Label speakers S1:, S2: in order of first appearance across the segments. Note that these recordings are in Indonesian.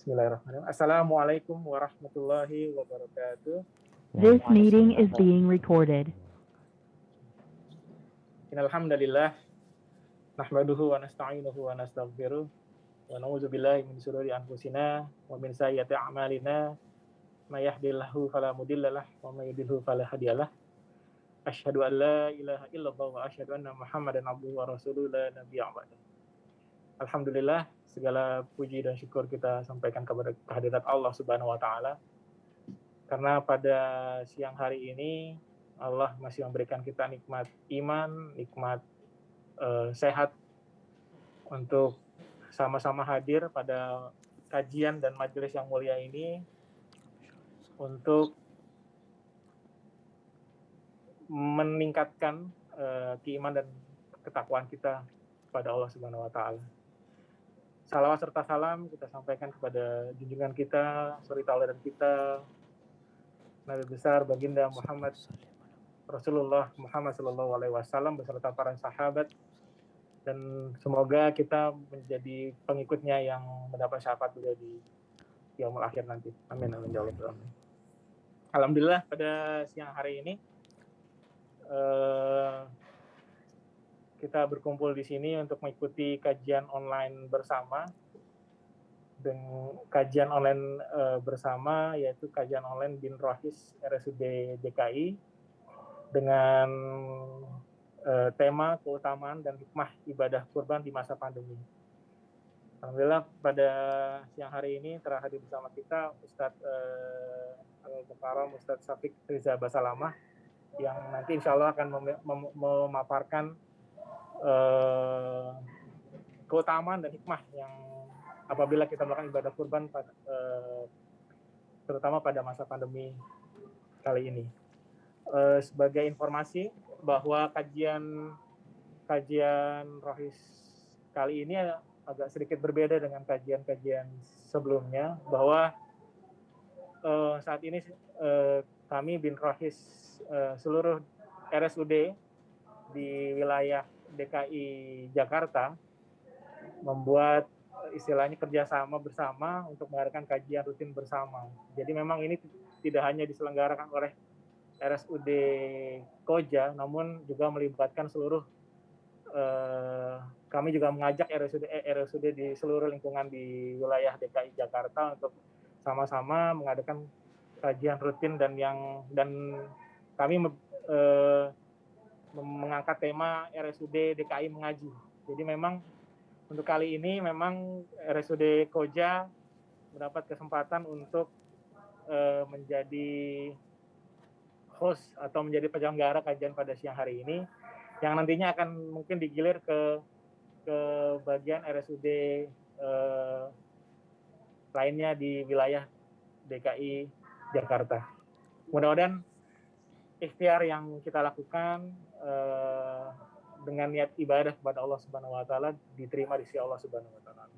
S1: Bismillahirrahmanirrahim. Assalamualaikum warahmatullahi wabarakatuh.
S2: This meeting is being recorded.
S1: Innalhamdalillah nahmaduhu wa nasta'inuhu wa nastaghfiruh wa na'udzu billahi min shururi anfusina wa min sayyiati a'malina may yahdihillahu fala mudhillalah wa may yudhlil fala hadiyalah. Asyhadu an la ilaha illallah wa asyhadu anna Muhammadan abduhu wa rasuluhu la nabiyya ba'da. Alhamdulillah, segala puji dan syukur kita sampaikan kepada kehadirat Allah Subhanahu wa taala. Karena pada siang hari ini Allah masih memberikan kita nikmat iman, nikmat sehat untuk sama-sama hadir pada kajian dan majelis yang mulia ini untuk meningkatkan keimanan dan ketakwaan kita kepada Allah Subhanahu wa taala. Salawat serta salam kita sampaikan kepada junjungan kita, suri tauladan kita, Nabi besar baginda Muhammad Rasulullah Muhammad sallallahu alaihi wasallam beserta para sahabat, dan semoga kita menjadi pengikutnya yang mendapat syafaat beliau di yaumul akhir nanti. Amin amin ya rabbal alamin. Alhamdulillah pada siang hari ini kita berkumpul di sini untuk mengikuti kajian online bersama. Kajian online bersama yaitu kajian online Bin Rohis RSUD DKI dengan tema keutamaan dan hikmah ibadah kurban di masa pandemi. Alhamdulillah pada siang hari ini telah hadir bersama kita Ustadz Al-Mukarram Ustadz Syafiq Riza Basalamah yang nanti insya Allah akan memaparkan keutamaan dan hikmah yang apabila kita melakukan ibadah kurban terutama pada masa pandemi kali ini. Sebagai informasi bahwa kajian Rohis kali ini agak sedikit berbeda dengan kajian-kajian sebelumnya, bahwa saat ini kami Bin Rohis seluruh RSUD di wilayah DKI Jakarta membuat istilahnya kerjasama bersama untuk mengadakan kajian rutin bersama. Jadi memang ini tidak hanya diselenggarakan oleh RSUD Koja, namun juga melibatkan seluruh kami juga mengajak RSUD di seluruh lingkungan di wilayah DKI Jakarta untuk sama-sama mengadakan kajian rutin dan kami mengangkat tema RSUD DKI mengaji. Jadi memang untuk kali ini memang RSUD Koja mendapat kesempatan untuk menjadi host atau menjadi penyelenggara kajian pada siang hari ini, yang nantinya akan mungkin digilir ke bagian RSUD lainnya di wilayah DKI Jakarta. Mudah-mudahan ikhtiar yang kita lakukan dengan niat ibadah kepada Allah Subhanahu wa taala diterima di sisi Allah Subhanahu wa taala.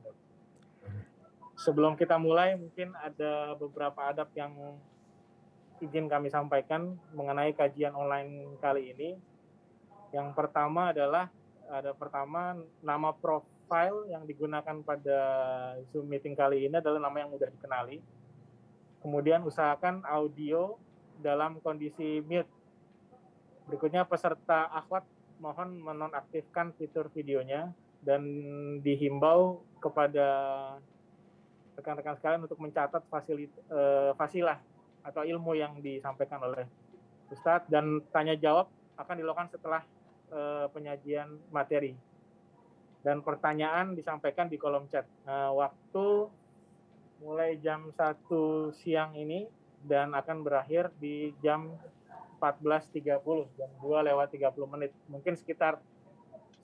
S1: Sebelum kita mulai, mungkin ada beberapa adab yang izin kami sampaikan mengenai kajian online kali ini. Yang pertama adalah nama profile yang digunakan pada Zoom meeting kali ini adalah nama yang mudah dikenali. Kemudian usahakan audio dalam kondisi mute. Berikutnya peserta akhwat mohon menonaktifkan fitur videonya dan dihimbau kepada rekan-rekan sekalian untuk mencatat fasilah atau ilmu yang disampaikan oleh Ustadz, dan tanya jawab akan dilakukan setelah penyajian materi. Dan pertanyaan disampaikan di kolom chat. Waktu mulai jam 1 siang ini dan akan berakhir di jam 14.30, jam 2:30. Mungkin sekitar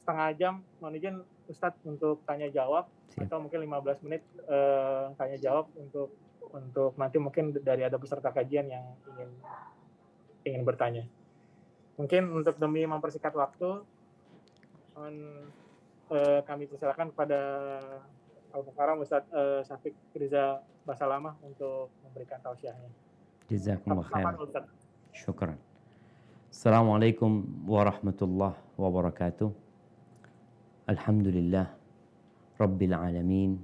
S1: setengah jam, mohon izin Ustadz untuk tanya jawab. Siap. Atau mungkin 15 menit tanya jawab untuk nanti mungkin dari ada peserta kajian yang ingin bertanya. Mungkin untuk demi mempersingkat waktu, kami persilakan kepada Al-Mukarram Ustadz Syafiq Riza Basalamah untuk memberikan tausiahnya.
S2: Jazakumullah khair. Syukran. Assalamualaikum warahmatullahi wabarakatuh. Alhamdulillah Rabbil alamin.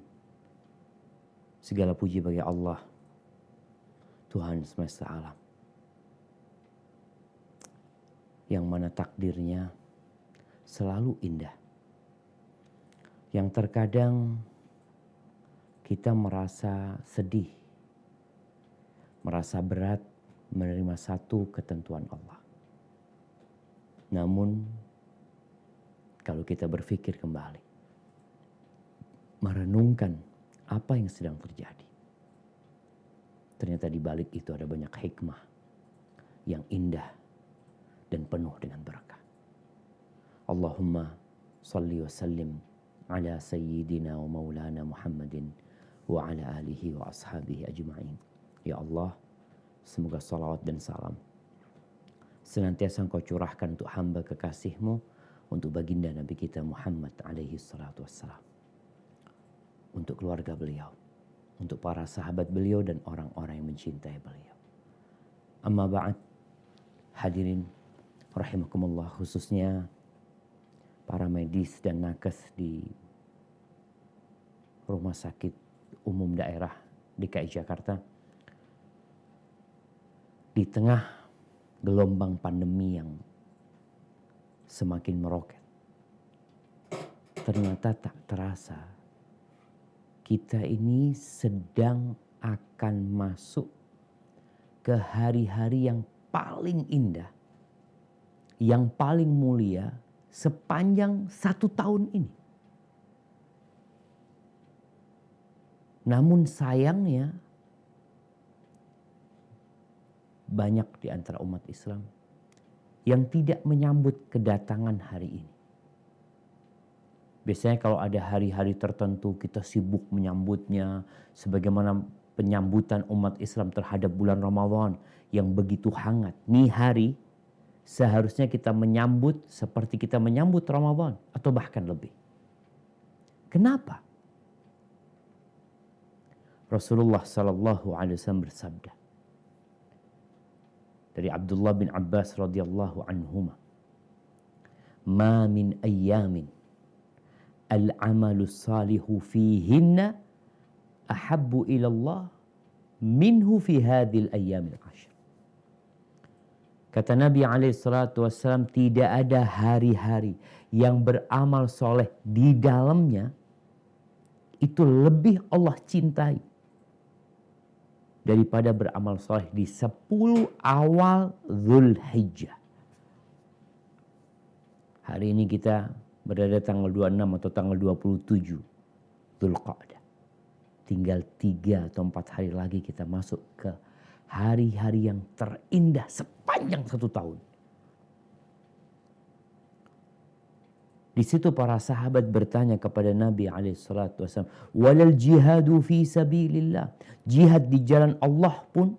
S2: Segala puji bagi Allah, Tuhan semesta alam, yang mana takdirnya selalu indah. Yang terkadang kita merasa sedih, merasa berat menerima satu ketentuan Allah. Namun kalau kita berpikir kembali, merenungkan apa yang sedang terjadi, ternyata di balik itu ada banyak hikmah yang indah dan penuh dengan berkah. Allahumma salli wa sallim ala sayyidina wa maulana Muhammadin wa ala alihi wa ashabihi ajma'in. Ya Allah, semoga salawat dan salam senantiasa Engkau curahkan untuk hamba kekasih-Mu, untuk baginda Nabi kita Muhammad alaihi salatu wassalam, untuk keluarga beliau, untuk para sahabat beliau dan orang-orang yang mencintai beliau. Amma ba'd, hadirin rahimakumullah, khususnya para medis dan nakes di Rumah Sakit Umum Daerah DKI Jakarta. Di tengah gelombang pandemi yang semakin meroket, ternyata tak terasa kita ini sedang akan masuk ke hari-hari yang paling indah, yang paling mulia sepanjang 1 tahun ini. Namun sayangnya banyak di antara umat Islam yang tidak menyambut kedatangan hari ini. Biasanya kalau ada hari-hari tertentu kita sibuk menyambutnya, sebagaimana penyambutan umat Islam terhadap bulan Ramadan yang begitu hangat. Nih hari seharusnya kita menyambut seperti kita menyambut Ramadan atau bahkan lebih. Kenapa? Rasulullah sallallahu alaihi wasallam bersabda dari Abdullah bin Abbas radhiyallahu anhuma, "Ma min ayyamin al-amalu salihu fihinna ahabbu ila Allah minhu fi hadhil ayyamil 'ashr." Kata Nabi SAW, tidak ada hari-hari yang beramal soleh di dalamnya itu lebih Allah cintai daripada beramal soleh di 10 awal Dzulhijjah. Hari ini kita berada tanggal 26 atau tanggal 27 Dzulqa'dah. Tinggal 3 atau 4 hari lagi kita masuk ke hari-hari yang terindah sepanjang 1 tahun. Di situ para sahabat bertanya kepada Nabi SAW, "Walal jihadu fi sabilillah." Jihad di jalan Allah pun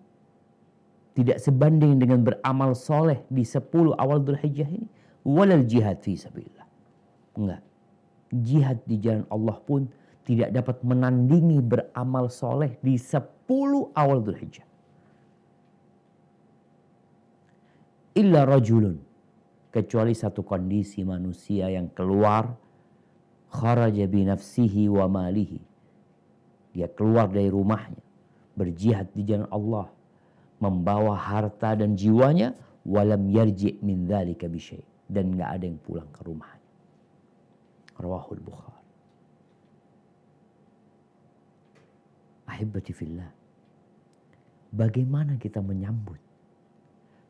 S2: tidak sebanding dengan beramal soleh di 10 awal Dzulhijjah ini. Walal jihad fi sabilillah. Enggak. Jihad di jalan Allah pun tidak dapat menandingi beramal soleh di 10 awal Dzulhijjah. Illa rajulun, kecuali satu kondisi manusia yang keluar, kharaja bi nafsihi wa malihi. Dia keluar dari rumahnya, berjihad di jalan Allah, membawa harta dan jiwanya, walam yarji' min dzalika bi syai', dan enggak ada yang pulang ke rumahnya. Rawahul Bukhari. Ahibbati fillah. Bagaimana kita menyambut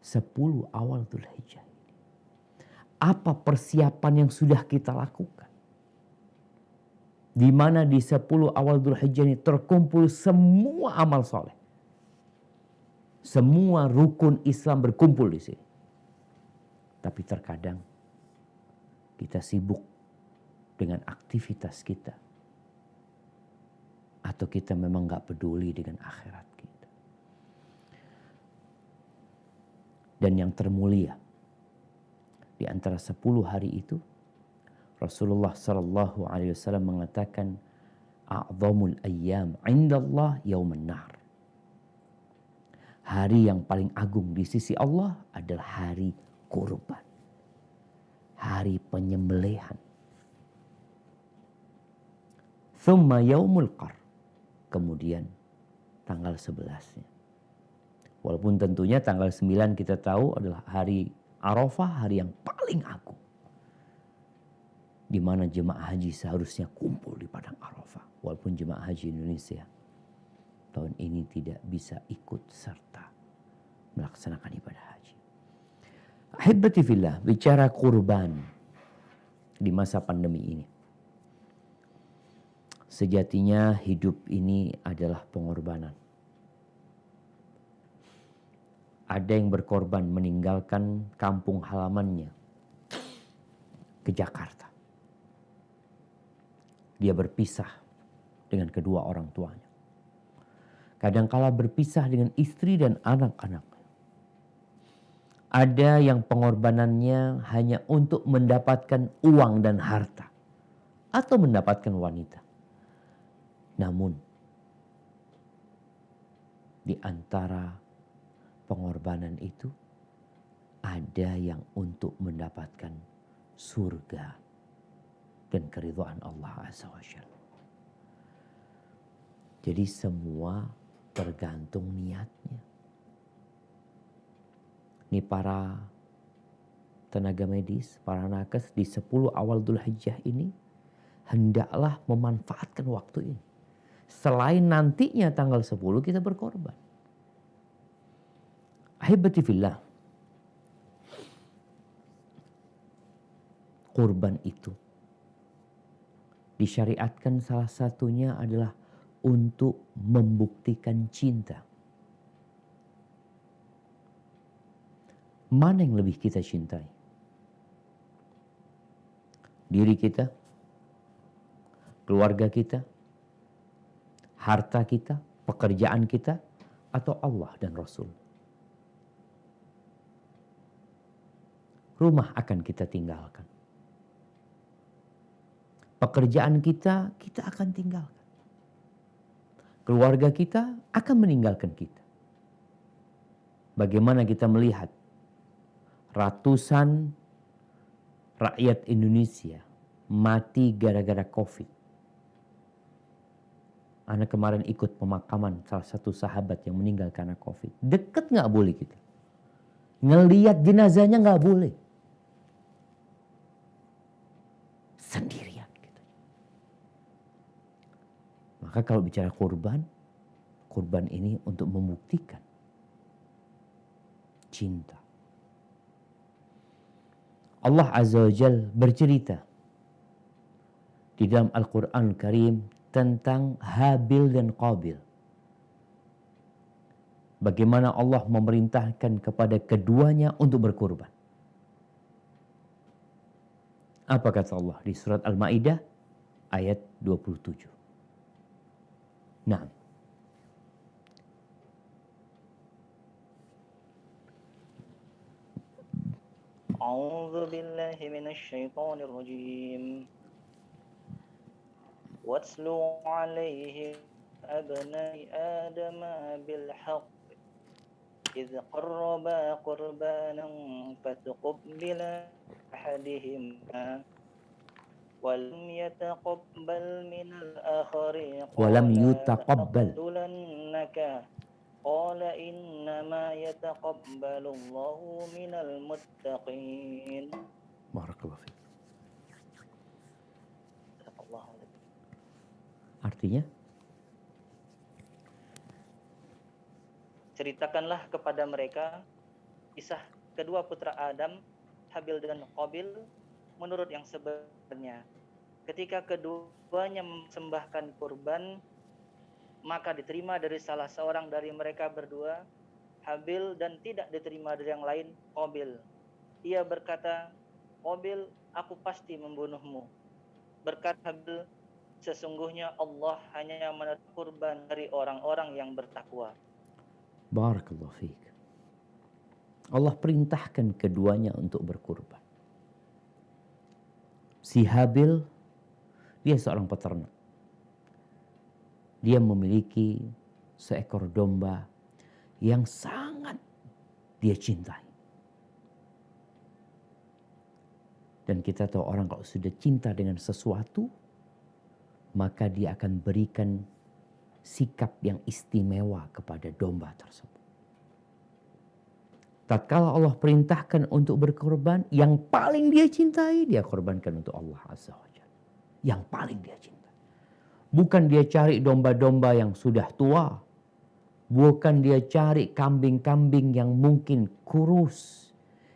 S2: 10 awal Dzulhijjah ini? Apa persiapan yang sudah kita lakukan? Di mana di 10 awal Dzulhijjah ini terkumpul semua amal soleh. Semua rukun Islam berkumpul di sini. Tapi terkadang kita sibuk dengan aktivitas kita. Atau kita memang gak peduli dengan akhirat kita. Dan yang termulia di antara 10 hari itu, Rasulullah sallallahu alaihi wasallam mengatakan, "A'zamul ayyam 'indallah yaumun nahr." Hari yang paling agung di sisi Allah adalah hari kurban. Hari penyembelihan. Thumma yaumul qar. kemudian tanggal 11-nya. Walaupun tentunya tanggal 9 kita tahu adalah hari Arafah, hari yang paling agung. Di mana jemaah haji seharusnya kumpul di padang Arafah. Walaupun jemaah haji Indonesia tahun ini tidak bisa ikut serta melaksanakan ibadah haji. Ahibati fillah, bicara kurban di masa pandemi ini. Sejatinya hidup ini adalah pengorbanan. Ada yang berkorban meninggalkan kampung halamannya ke Jakarta. Dia berpisah dengan kedua orang tuanya. Kadangkala berpisah dengan istri dan anak-anak. Ada yang pengorbanannya hanya untuk mendapatkan uang dan harta. Atau mendapatkan wanita. Namun, di antara pengorbanan itu, ada yang untuk mendapatkan surga dan keridhaan Allah Azza wa Jalla. Jadi semua tergantung niatnya. Ini para tenaga medis, para nakes di 10 awal Dzulhijjah ini hendaklah memanfaatkan waktu ini. Selain nantinya tanggal 10 kita berkorban. Ahibati fillah. Kurban itu disyariatkan salah satunya adalah untuk membuktikan cinta. Mana yang lebih kita cintai? Diri kita, keluarga kita, harta kita, pekerjaan kita, atau Allah dan Rasul? Rumah akan kita tinggalkan. Pekerjaan kita akan tinggalkan. Keluarga kita akan meninggalkan kita. Bagaimana kita melihat ratusan rakyat Indonesia mati gara-gara COVID. Anak kemarin ikut pemakaman salah satu sahabat yang meninggal karena COVID. Deket gak boleh kita. Ngelihat jenazahnya gak boleh. Sendirian. Gitu. Maka kalau bicara kurban ini untuk membuktikan cinta. Allah Azza wa Jalla bercerita di dalam Al-Quran Karim tentang Habil dan Qabil. Bagaimana Allah memerintahkan kepada keduanya untuk berkurban. Apa kata Allah di surat Al-Ma'idah ayat 27. Nah.
S3: A'udzu billahi minasy syaithanir rajim. Watslu 'alaihim abna'i Adam bil haqq إذ قربا قربانا فتقبل أحدهما ولم يتقبل من الآخر
S2: ولم يتقبل
S3: لأقتلنك قال إنما يتقبل الله من المتقين.
S2: Barakallahu fiik. Artinya?
S3: Ceritakanlah kepada mereka kisah kedua putra Adam, Habil dan Qabil, menurut yang sebenarnya. Ketika keduanya mempersembahkan kurban, maka diterima dari salah seorang dari mereka berdua, Habil, dan tidak diterima dari yang lain, Qabil. Ia berkata, Qabil, aku pasti membunuhmu. Berkata Habil, sesungguhnya Allah hanya menerima kurban dari orang-orang yang bertakwa.
S2: Barakallahu fiik. Allah perintahkan keduanya untuk berkurban. Si Habil, dia seorang peternak. Dia memiliki seekor domba yang sangat dia cintai. Dan kita tahu orang kalau sudah cinta dengan sesuatu, maka dia akan berikan sikap yang istimewa kepada domba tersebut. Tatkala Allah perintahkan untuk berkorban, yang paling dia cintai, dia korbankan untuk Allah Azza wa Jalla. Yang paling dia cintai. Bukan dia cari domba-domba yang sudah tua. Bukan dia cari kambing-kambing yang mungkin kurus.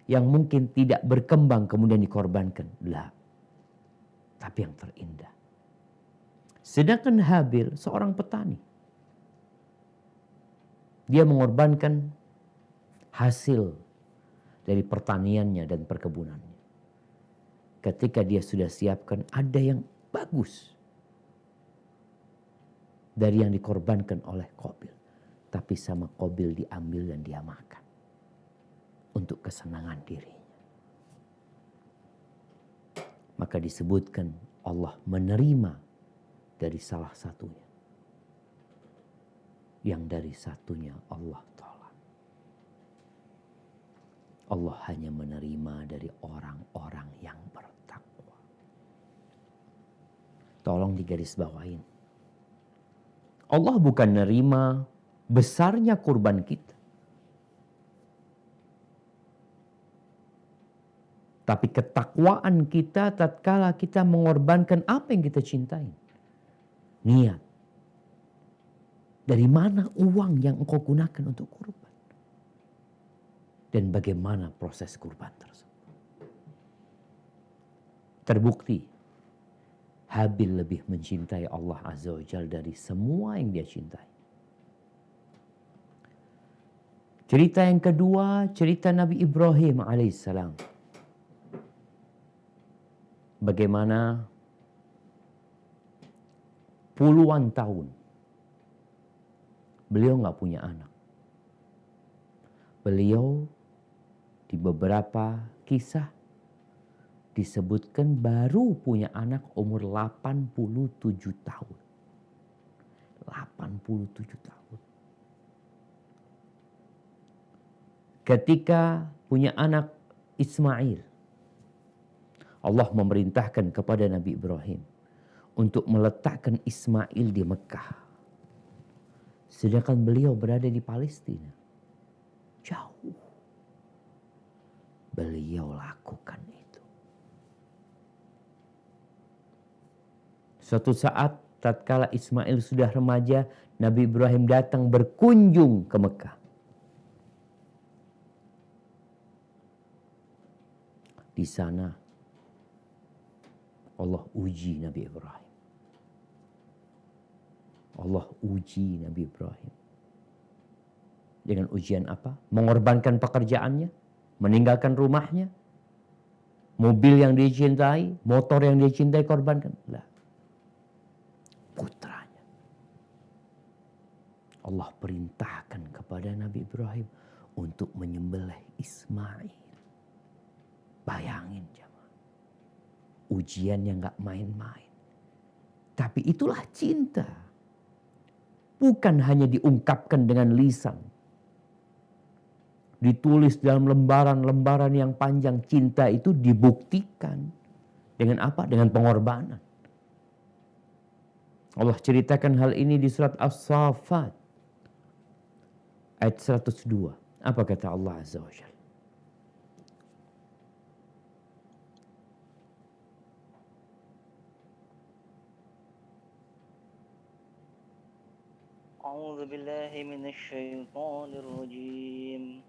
S2: Yang mungkin tidak berkembang kemudian dikorbankan. Lah. Tapi yang terindah. Sedangkan Habil seorang petani. Dia mengorbankan hasil dari pertaniannya dan perkebunannya. Ketika dia sudah siapkan, ada yang bagus dari yang dikorbankan oleh Qabil. Tapi sama Qabil diambil dan dia makan. Untuk kesenangan dirinya. Maka disebutkan Allah menerima dari salah satunya. Yang dari satunya Allah tolak. Allah hanya menerima dari orang-orang yang bertakwa. Tolong digarisbawain. Allah bukan nerima besarnya kurban kita. Tapi ketakwaan kita tatkala kita mengorbankan apa yang kita cintai. Niat. Dari mana uang yang engkau gunakan untuk kurban? Dan bagaimana proses kurban tersebut. Terbukti Habil lebih mencintai Allah Azza wa Jalla dari semua yang dia cintai. Cerita yang kedua, cerita Nabi Ibrahim alaihissalam. Bagaimana puluhan tahun beliau nggak punya anak. Beliau di beberapa kisah disebutkan baru punya anak umur 87 tahun. 87 tahun. Ketika punya anak Ismail, Allah memerintahkan kepada Nabi Ibrahim untuk meletakkan Ismail di Mekah. Sedangkan beliau berada di Palestina. Jauh. Beliau lakukan itu. Suatu saat tatkala Ismail sudah remaja, Nabi Ibrahim datang berkunjung ke Mekah. Di sana Allah uji Nabi Ibrahim. Allah uji Nabi Ibrahim. Dengan ujian apa? Mengorbankan pekerjaannya, meninggalkan rumahnya, mobil yang dia cintai, motor yang dia cintai korbankan. Lah. Putranya. Allah perintahkan kepada Nabi Ibrahim untuk menyembelih Ismail. Bayangin jemaah. Ujiannya gak main-main. Tapi itulah cinta. Bukan hanya diungkapkan dengan lisan. Ditulis dalam lembaran-lembaran yang panjang. Cinta itu dibuktikan. Dengan apa? Dengan pengorbanan. Allah ceritakan hal ini di surat As-Saffat. Ayat 102. Apa kata Allah Azza wa Jalla?
S3: أعوذ بالله من الشيطان الرجيم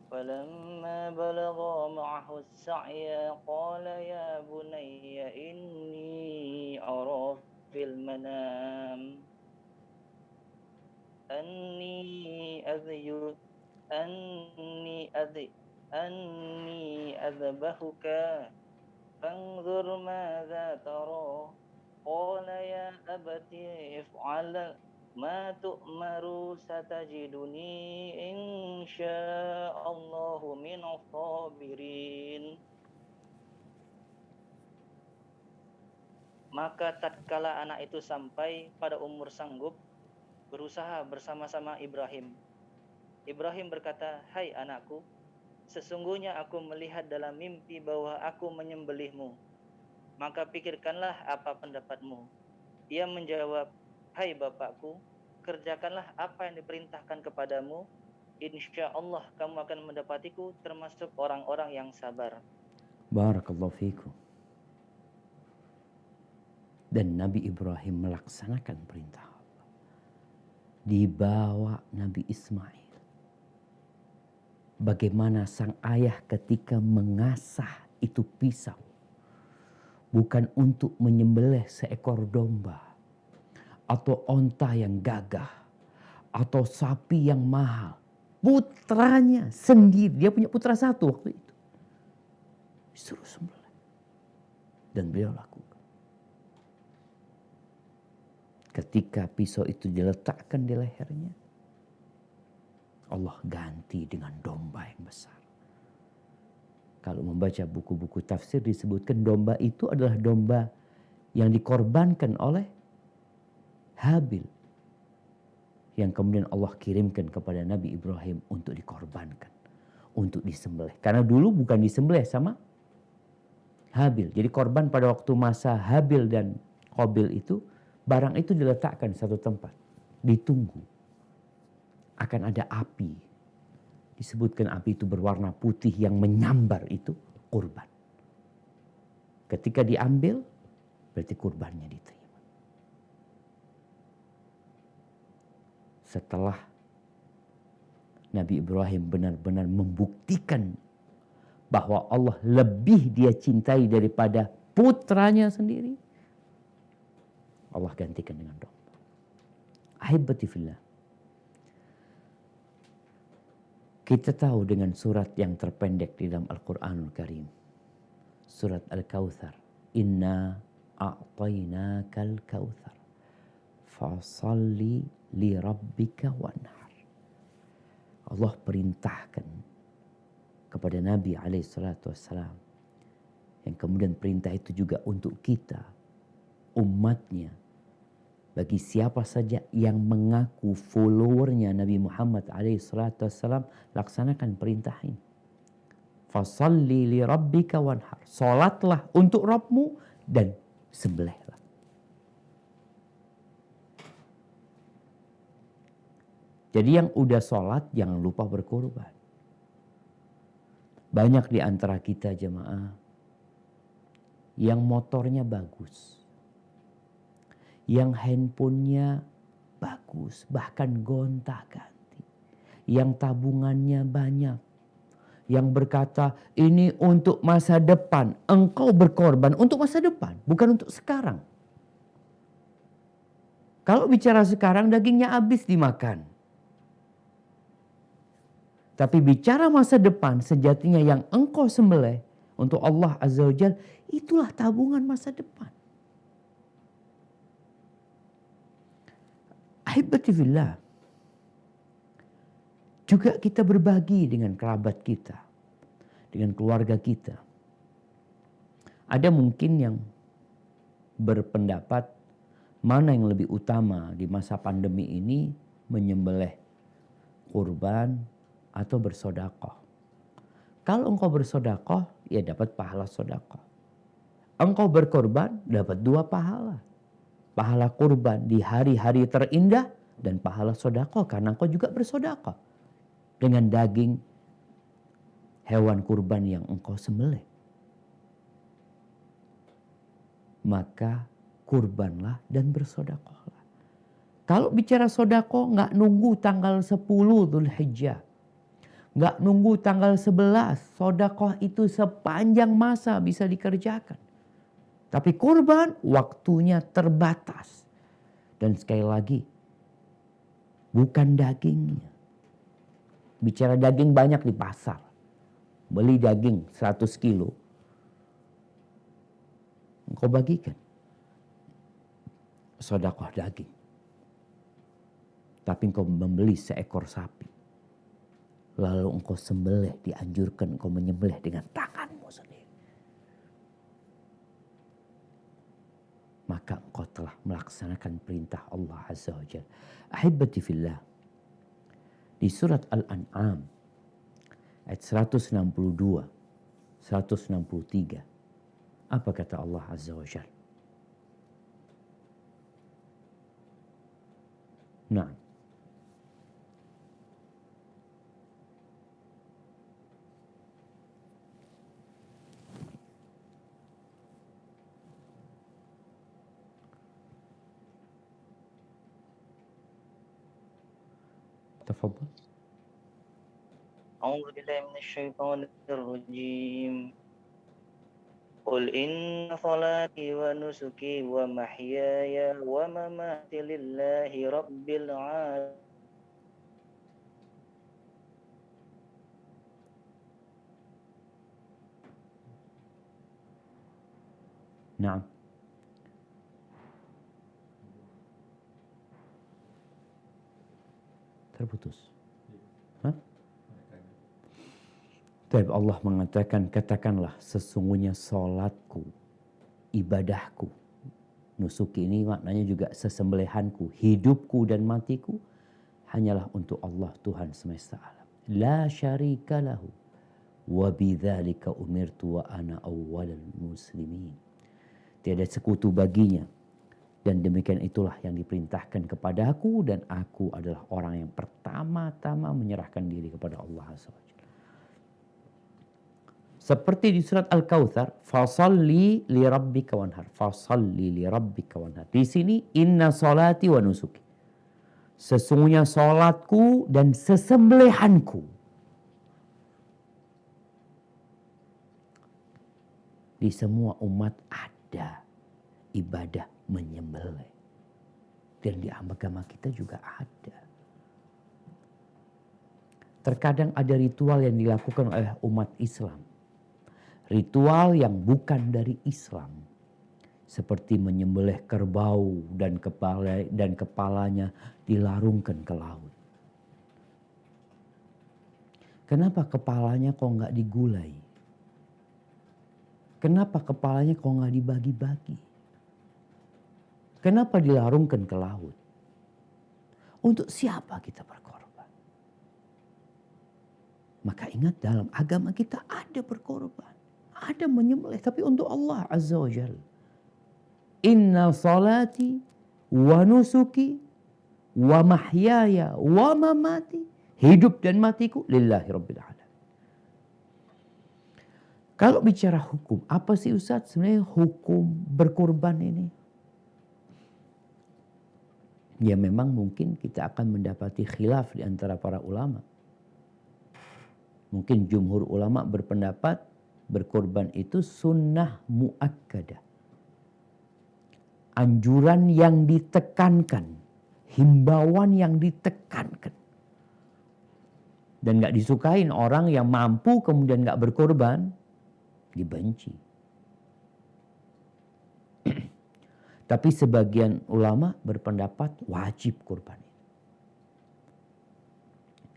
S3: فلما بلغا معه السعي قال يا بني إني أرى في المنام أني أذبحك فانظر ماذا ترى قال يا أبت افعل ما تؤمر ستجدني إن شاء الله من الصابرين. Maka tatkala anak itu sampai pada umur sanggup, berusaha bersama-sama Ibrahim. Ibrahim berkata, "Hai anakku, sesungguhnya aku melihat dalam mimpi bahwa aku menyembelihmu. Maka pikirkanlah apa pendapatmu." Ia menjawab, "Hai bapakku, kerjakanlah apa yang diperintahkan kepadamu. Insya Allah kamu akan mendapatiku termasuk orang-orang yang sabar."
S2: Barakallahu fikum. Dan Nabi Ibrahim melaksanakan perintah Allah. Dibawa Nabi Ismail. Bagaimana sang ayah ketika mengasah itu pisau. Bukan untuk menyembelih seekor domba. Atau onta yang gagah. Atau sapi yang mahal. Putranya sendiri. Dia punya putra satu waktu itu. Disuruh sembelih. Dan beliau lakukan. Ketika pisau itu diletakkan di lehernya, Allah ganti dengan domba yang besar. Kalau membaca buku-buku tafsir disebutkan domba itu adalah domba yang dikorbankan oleh Habil. Yang kemudian Allah kirimkan kepada Nabi Ibrahim untuk dikorbankan. Untuk disembelih. Karena dulu bukan disembelih sama Habil. Jadi korban pada waktu masa Habil dan Qabil itu, barang itu diletakkan di satu tempat. Ditunggu. Akan ada api. Disebutkan api itu berwarna putih yang menyambar itu kurban. Ketika diambil, berarti kurbannya diterima. Setelah Nabi Ibrahim benar-benar membuktikan bahwa Allah lebih dia cintai daripada putranya sendiri, Allah gantikan dengan domba. Ahibati fillah. Kita tahu dengan surat yang terpendek di dalam Al-Quranul Karim. Surat Al-Kautsar. Inna a'tainakal kautsar. Fasalli li rabbika wanhar. Allah perintahkan kepada Nabi SAW. Yang kemudian perintah itu juga untuk kita. Umatnya. Bagi siapa saja yang mengaku followernya Nabi Muhammad SAW, laksanakan perintah ini. Fasalli li rabbika wanhar. Salatlah untuk Rabbmu dan sembelihlah. Jadi yang udah salat jangan lupa berkorban. Banyak di antara kita jemaah yang motornya bagus. Yang handphonenya bagus, bahkan gonta-ganti. Yang tabungannya banyak. Yang berkata, ini untuk masa depan. Engkau berkorban untuk masa depan, bukan untuk sekarang. Kalau bicara sekarang, dagingnya habis dimakan. Tapi bicara masa depan, sejatinya yang engkau sembelih untuk Allah Azza wa Jalla, itulah tabungan masa depan. Ahibati fillah. Juga kita berbagi dengan kerabat kita. Dengan keluarga kita. Ada mungkin yang berpendapat mana yang lebih utama di masa pandemi ini, menyembelih kurban atau bersedekah. Kalau engkau bersedekah, ya dapat pahala sedekah. Engkau berkorban, dapat 2 pahala. Pahala kurban di hari-hari terindah dan pahala sedekah karena engkau juga bersedekah dengan daging hewan kurban yang engkau sembelih. Maka kurbanlah dan bersedekahlah. Kalau bicara sedekah nggak nunggu tanggal 10 Dzulhijjah. Nggak nunggu tanggal 11. Sedekah itu sepanjang masa bisa dikerjakan. Tapi kurban waktunya terbatas. Dan sekali lagi, bukan dagingnya. Bicara daging banyak di pasar. Beli daging 100 kilo. Engkau bagikan. Sedekah daging. Tapi engkau membeli seekor sapi. Lalu engkau sembelih, dianjurkan engkau menyembelih dengan tanganmu sendiri. Maka engkau telah melaksanakan perintah Allah Azza wa Jalla. Ahibati fillah. Di surat Al-An'am ayat 162, 163. Apa kata Allah Azza wa Jalla? Nah, tafadhal.
S3: أعوذ بالله من الشيطان الرجيم قل إن صلاتي ونسكي ومحياي ومماتي لله رب العالمين.
S2: Nah, terputus. Hah? Tapi Allah mengatakan, katakanlah sesungguhnya salatku, ibadahku, nusuki ini maknanya juga sesembelihanku, hidupku dan matiku hanyalah untuk Allah Tuhan semesta alam. La syarika lahu wa bidzalika umirtu wa ana awwalul muslimin. Tiada sekutu baginya dan demikian itulah yang diperintahkan kepadaku dan aku adalah orang yang pertama-tama menyerahkan diri kepada Allah SWT. Seperti di surat Al-Kautsar, fasalli li rabbika wanhar. Fasalli li rabbika wanhar. Di sini inna salati wa nusuki. Sesungguhnya salatku dan sesembelihanku. Di semua umat ada ibadah menyembelih. Dan di agama kita juga ada. Terkadang ada ritual yang dilakukan oleh umat Islam. Ritual yang bukan dari Islam. Seperti menyembelih kerbau dan kepalanya dilarungkan ke laut. Kenapa kepalanya kok nggak digulai? Kenapa kepalanya kok nggak dibagi-bagi? Kenapa dilarungkan ke laut? Untuk siapa kita berkorban? Maka ingat dalam agama kita ada berkorban. Ada menyembelih tapi untuk Allah Azza wa Jalla. Inna salati wa nusuki wa mahyaya wa mamati. Hidup dan matiku lillahi rabbil alamin. Kalau bicara hukum, apa sih Ustaz sebenarnya hukum berkorban ini? Ya memang mungkin kita akan mendapati khilaf di antara para ulama. Mungkin jumhur ulama berpendapat berkorban itu sunnah muakkadah. Anjuran yang ditekankan. Himbauan yang ditekankan. Dan gak disukain orang yang mampu kemudian gak berkorban. Dibenci. Tapi sebagian ulama berpendapat wajib korban.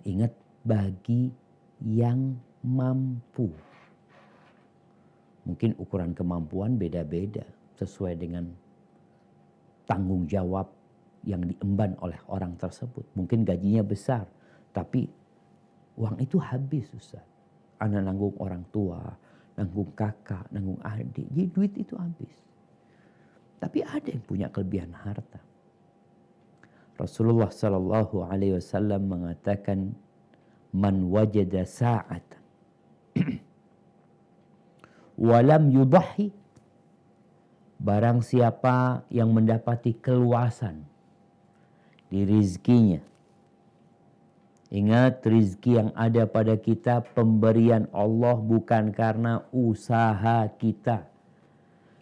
S2: Ingat bagi yang mampu. Mungkin ukuran kemampuan beda-beda sesuai dengan tanggung jawab yang diemban oleh orang tersebut. Mungkin gajinya besar, tapi uang itu habis Ustaz. Anak nanggung orang tua, nanggung kakak, nanggung adik. Jadi duit itu habis. Tapi ada yang punya kelebihan harta. Rasulullah Sallallahu Alaihi Wasallam mengatakan, man wajada sa'atan walam yudahi, barang siapa yang mendapati keluasan di rizkinya. Ingat, rizki yang ada pada kita pemberian Allah bukan karena usaha kita.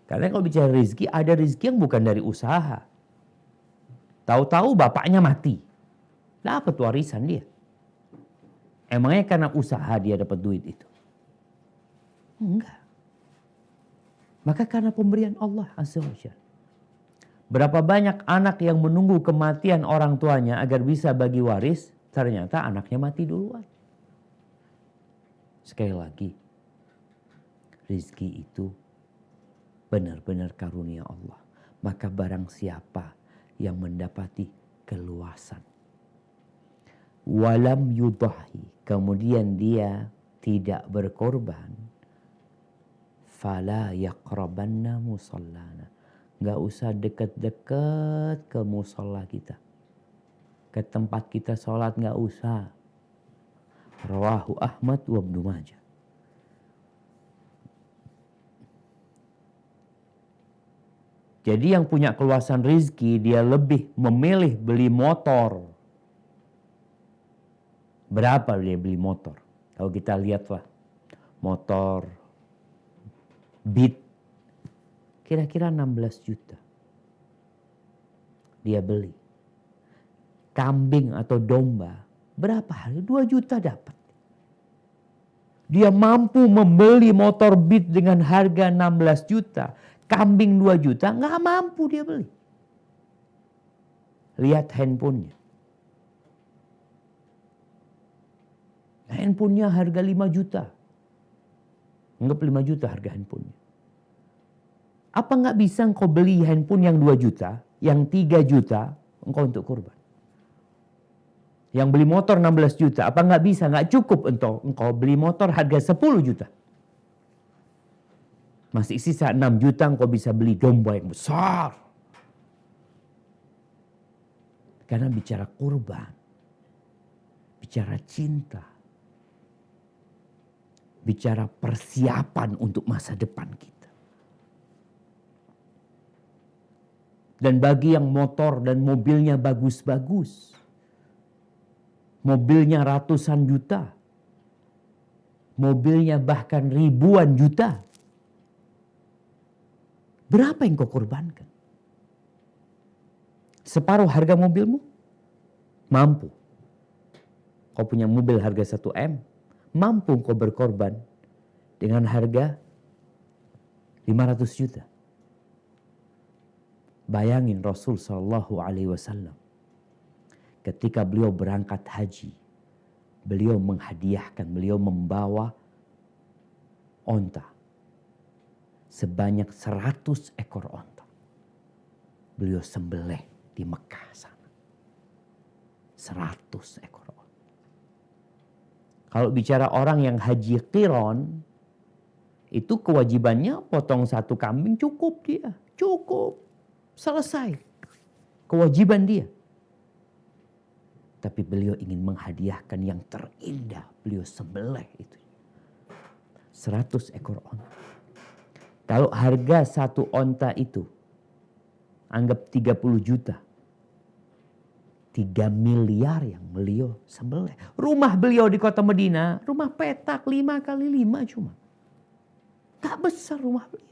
S2: Karena kalau bicara rizki, ada rizki yang bukan dari usaha. Tahu-tahu bapaknya mati, dapat warisan dia. Emangnya karena usaha dia dapat duit itu? Enggak. Maka karena pemberian Allah Azza wa Jalla. Berapa banyak anak yang menunggu kematian orang tuanya agar bisa bagi waris, ternyata anaknya mati duluan. Sekali lagi, rizki itu benar-benar karunia Allah. Maka barang siapa yang mendapati keluasan, walam yudahi, kemudian dia tidak berkorban, fala yaqrabanna musallana. Gak usah dekat-dekat ke musalla kita. ke tempat kita sholat nggak usah. Rawahu Ahmad wa Ibnu Majah. Jadi yang punya keluasan rizki, dia lebih memilih beli motor. Berapa dia beli motor? Kalau kita lihatlah, motor Beat, kira-kira 16 juta. Dia beli. Kambing atau domba, berapa harga? 2 juta dapat. Dia mampu membeli motor Beat dengan harga 16 juta. Kambing 2 juta, nggak mampu dia beli. Lihat handphonenya. Handphonenya harga 5 juta. Anggap 5 juta harga handphonenya. Apa nggak bisa engkau beli handphone yang 2 juta, yang 3 juta, engkau untuk kurban? Yang beli motor 16 juta, apa nggak bisa, nggak cukup untuk engkau beli motor harga 10 juta? Masih sisa 6 juta engkau bisa beli domba yang besar. Karena bicara kurban, bicara cinta, bicara persiapan untuk masa depan kita. Dan bagi yang motor dan mobilnya bagus-bagus, mobilnya ratusan juta, mobilnya bahkan ribuan juta, berapa yang kau korbankan? Separuh harga mobilmu? Mampu. Kau punya mobil harga 1 M, mampu kau berkorban dengan harga 500 juta. Bayangin Rasul Sallallahu Alaihi Wasallam ketika beliau berangkat haji, beliau menghadiahkan, beliau membawa onta sebanyak 100 ekor onta. Beliau sembelih di Mekah sana. 100 ekor onta. Kalau bicara orang yang haji qiron, itu kewajibannya potong 1 kambing cukup dia. Cukup. Selesai. Kewajiban dia. Tapi beliau ingin menghadiahkan yang terindah. Beliau sembelih itu. 100 ekor onta. Kalau harga 1 onta itu, anggap 30 juta. 3 miliar yang beliau sembelih. Rumah beliau di kota Madinah, rumah petak 5 kali 5 cuma. Tak besar rumah beliau.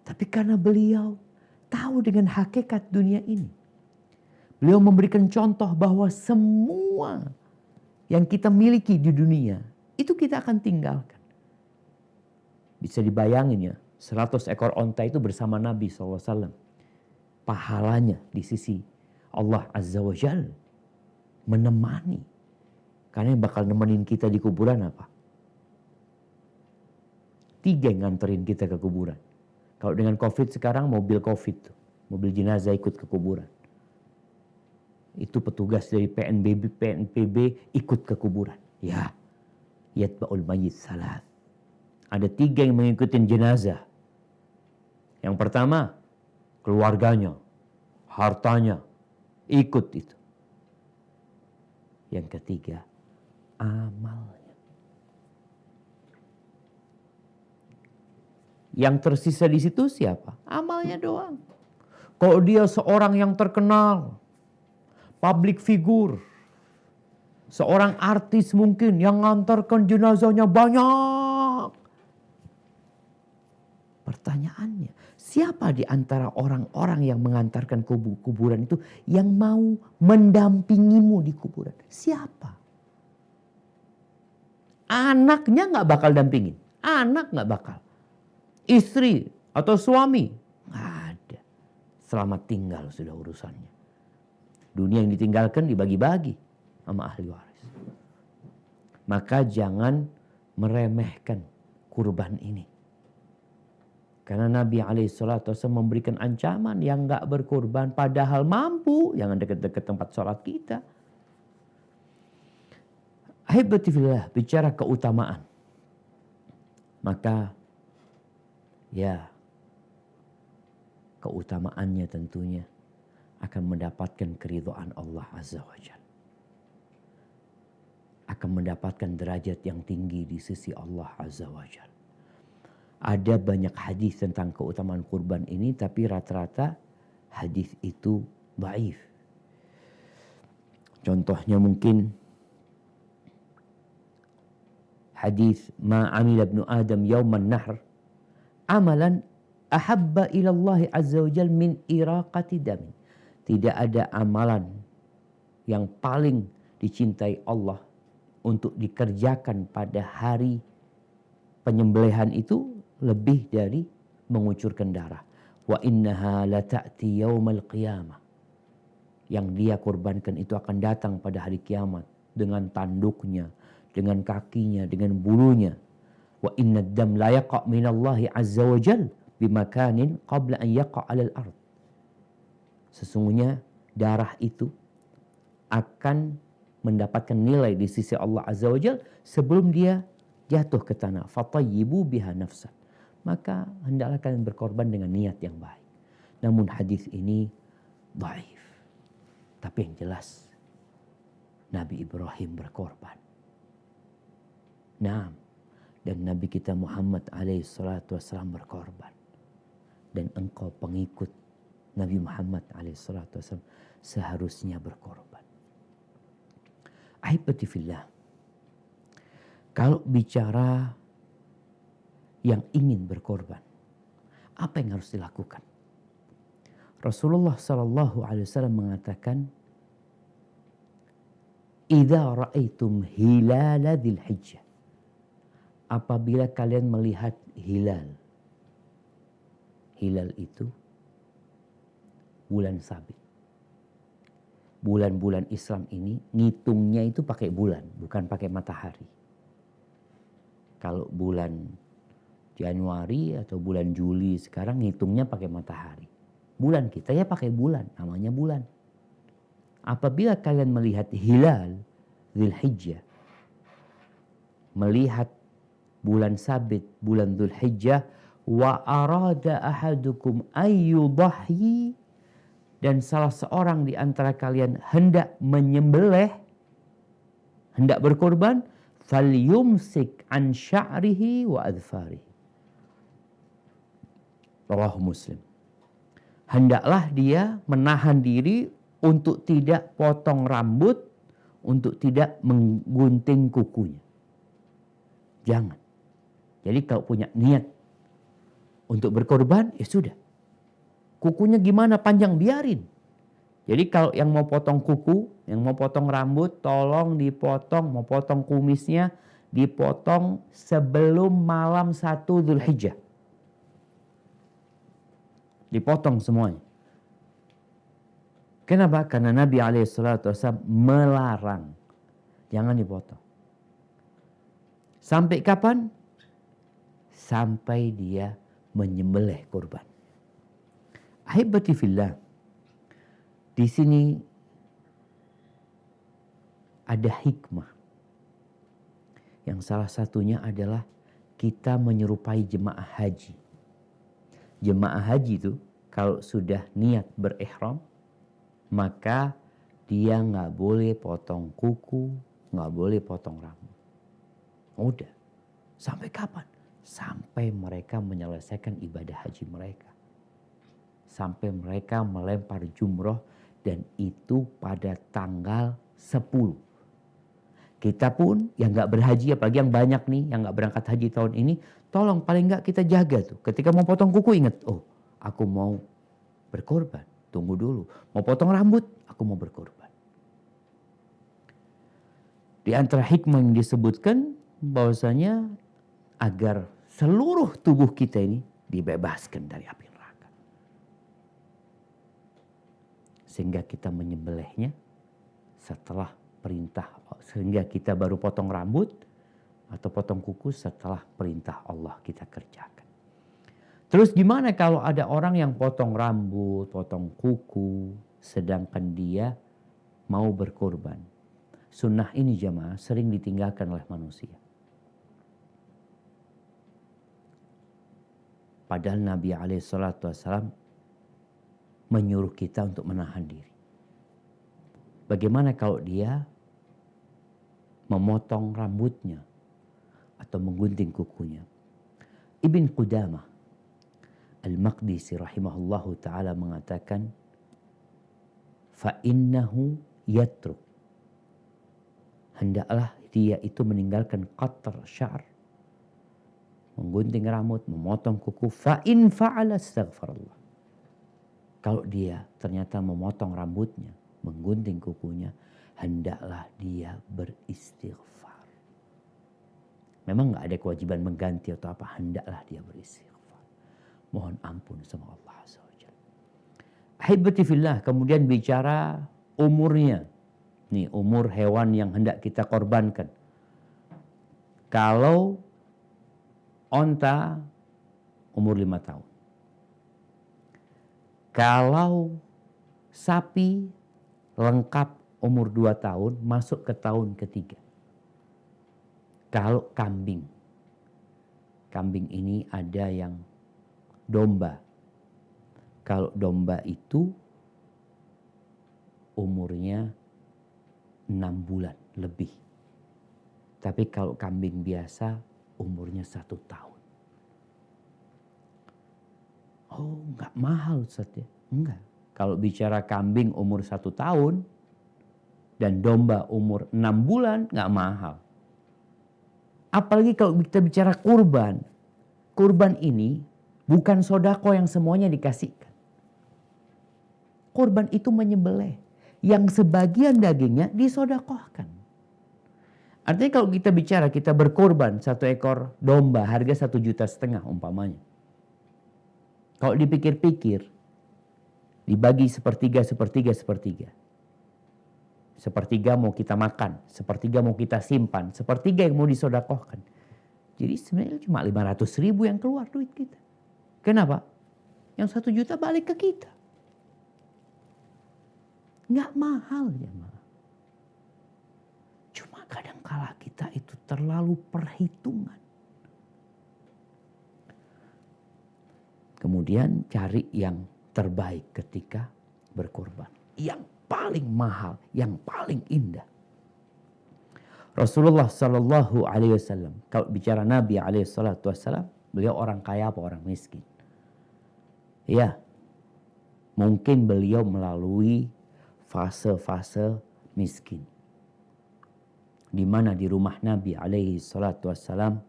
S2: Tapi karena beliau tahu dengan hakikat dunia ini. Beliau memberikan contoh bahwa semua yang kita miliki di dunia, itu kita akan tinggalkan. Bisa dibayangin ya, 100 ekor onta itu bersama Nabi SAW. Pahalanya di sisi Allah Azza wa Jal menemani. Karena yang bakal nemenin kita di kuburan apa? 3 yang nganterin kita ke kuburan. Kalau dengan COVID sekarang mobil COVID, mobil jenazah ikut ke kuburan. Itu petugas dari PNPB ikut ke kuburan. Ya, yatba'ul mayyit salat. Ada 3 yang mengikuti jenazah. Yang pertama, keluarganya, hartanya, ikut itu. Yang ketiga, amalnya. Yang tersisa di situ siapa? Amalnya doang. Kalau dia seorang yang terkenal, public figure, seorang artis mungkin yang ngantarkan jenazahnya banyak. Pertanyaannya, siapa di antara orang-orang yang mengantarkan kuburan itu yang mau mendampingimu di kuburan? Siapa? Anaknya nggak bakal dampingin. Anak nggak bakal. Istri atau suami, nggak ada. Selamat tinggal sudah urusannya. Dunia yang ditinggalkan dibagi-bagi sama ahli waris. Maka jangan meremehkan kurban ini. Karena Nabi SAW memberikan ancaman yang nggak berkurban padahal mampu. Jangan dekat-dekat tempat sholat kita. Ahibbatifillah, bicara keutamaan. Maka ya, keutamaannya tentunya akan mendapatkan keridhaan Allah Azza wa Jalla. Akan mendapatkan derajat yang tinggi di sisi Allah Azza wa Jalla. Ada banyak hadis tentang keutamaan kurban ini, tapi rata-rata hadis itu dhaif. Contohnya mungkin hadis ma amila ibnu Adam yauman nahr amalan ahabba ila Allah Azza wa Jalla min iraqati dami. Tidak ada amalan yang paling dicintai Allah untuk dikerjakan pada hari penyembelihan itu lebih dari mengucurkan darah. Wa innaha la ta'ti yaumal qiyamah. Yang dia korbankan itu akan datang pada hari kiamat dengan tanduknya, dengan kakinya, dengan bulunya. Wa inna ad-dam la yaqa' min Allah azza wa jal bimakanin qabla an yaqa' 'alal ard. Sesungguhnya darah itu akan mendapatkan nilai di sisi Allah azza wa jal sebelum dia jatuh ke tanah. Fatayyibu biha nafsan. Maka hendaklah kalian berkorban dengan niat yang baik. Namun hadis ini dhaif. Tapi yang jelas Nabi Ibrahim berkorban. Nah, dan Nabi kita Muhammad alaihi salatu wassalam berkorban. Dan engkau pengikut Nabi Muhammad alaihi salatu wassalam seharusnya berkorban. Ahibati fillah. Kalau bicara yang ingin berkorban, apa yang harus dilakukan? Rasulullah sallallahu alaihi wasallam mengatakan, "Idza ra'aitum hilala dzulhijjah." Apabila kalian melihat hilal. Hilal itu bulan sabit. Bulan-bulan Islam ini ngitungnya itu pakai bulan, bukan pakai matahari. Kalau bulan Januari atau bulan Juli sekarang ngitungnya pakai matahari. Bulan kita ya pakai bulan, namanya bulan. Apabila kalian melihat hilal Dzulhijjah, melihat bulan sabit, bulan Dzulhijjah, wa arada ahadukum ayyudahhi, dan salah seorang di antara kalian hendak menyembelih, hendak berkorban, falyumsik an sya'rihi wa adfarihi. Rawahu Muslim. Hendaklah dia menahan diri untuk tidak potong rambut, untuk tidak menggunting kukunya. Jangan. Jadi kalau punya niat untuk berkorban, ya sudah. Kukunya gimana panjang, biarin. Jadi kalau yang mau potong kuku, yang mau potong rambut, tolong dipotong, mau potong kumisnya, dipotong sebelum malam 1 Dzulhijjah. Dipotong semuanya. Kenapa? Karena Nabi SAW melarang. Jangan dipotong. Sampai kapan? Sampai dia menyembelih kurban. Ahibati fillah. Di sini ada hikmah. Yang salah satunya adalah kita menyerupai jemaah haji. Jemaah haji itu kalau sudah niat berihram, maka dia nggak boleh potong kuku, nggak boleh potong rambut. Udah. Sampai kapan? Sampai mereka menyelesaikan ibadah haji mereka. Sampai mereka melempar jumroh, dan itu pada tanggal 10. Kita pun yang nggak berhaji, apalagi yang banyak nih, yang nggak berangkat haji tahun ini, tolong paling nggak kita jaga tuh. Ketika mau potong kuku ingat, oh aku mau berkorban. Tunggu dulu. Mau potong rambut, aku mau berkorban. Di antara hikmah yang disebutkan bahwasanya agar seluruh tubuh kita ini dibebaskan dari api neraka. Sehingga kita menyembelihnya setelah perintah, sehingga kita baru potong rambut atau potong kuku setelah perintah Allah kita kerjakan. Terus gimana kalau ada orang yang potong rambut, potong kuku, sedangkan dia mau berkorban? Sunnah ini jamaah sering ditinggalkan oleh manusia. Padahal Nabi SAW menyuruh kita untuk menahan diri. Bagaimana kalau dia memotong rambutnya atau menggunting kukunya? Ibn Qudamah Al-Maqdisi rahimahullahu ta'ala mengatakan, fa'innahu yatruk, hendaklah dia itu meninggalkan qatr syar, menggunting rambut, memotong kuku. Fa'in fa'ala astaghfirullah, kalau dia ternyata memotong rambutnya, menggunting kukunya, hendaklah dia beristighfar. Memang gak ada kewajiban mengganti atau apa, hendaklah dia beristighfar. Mohon ampun sama Allah Azza wa Jalla. Ahibati fillah, kemudian bicara umurnya. Nih, umur hewan yang hendak kita korbankan. Kalau onta umur 5 tahun. Kalau sapi lengkap umur 2 tahun, masuk ke tahun ketiga. Kalau kambing ini ada yang domba. Kalau domba itu umurnya 6 bulan lebih. Tapi kalau kambing biasa umurnya 1 tahun. Oh, nggak mahal Ustaz ya? Enggak. Kalau bicara kambing umur 1 tahun dan domba umur 6 bulan, nggak mahal. Apalagi kalau kita bicara kurban. Kurban ini bukan sodako yang semuanya dikasihkan. Kurban itu menyembelih. Yang sebagian dagingnya disodakohkan. Artinya kalau kita bicara, kita berkorban 1 ekor domba harga 1,5 juta umpamanya. Kalau dipikir-pikir, dibagi sepertiga. Sepertiga mau kita makan, sepertiga mau kita simpan, sepertiga yang mau disodakohkan. Jadi sebenarnya cuma 500.000 yang keluar duit kita. Kenapa? Yang 1 juta balik ke kita. Nggak mahal ya malah. Cuma kadangkala kita itu terlalu perhitungan. Kemudian cari yang terbaik ketika berkorban. Yang paling mahal, yang paling indah. Rasulullah Sallallahu Alaihi Wasallam, kalau bicara Nabi Alaihi Salatu Wasallam, beliau orang kaya apa orang miskin? Ya, mungkin beliau melalui fase-fase miskin. Di mana di rumah Nabi Alaihi Salatu Wasallam,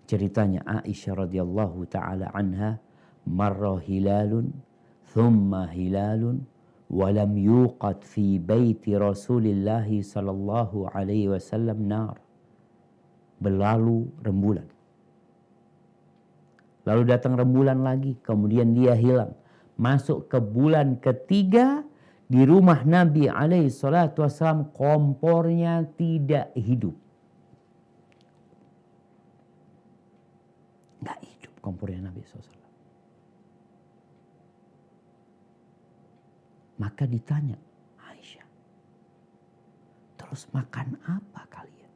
S2: ceritanya Aisyah radhiyallahu taala anha, marra hilalun thumma hilalun walam yuqad fi baiti Rasulillah sallallahu alaihi wasallam nar. Berlalu rembulan. Lalu datang rembulan lagi, kemudian dia hilang. Masuk ke bulan ketiga, di rumah Nabi alaihi salatu wasallam kompornya tidak hidup. Nggak hidup kompornya Nabi SAW. Maka ditanya Aisyah, terus makan apa kalian?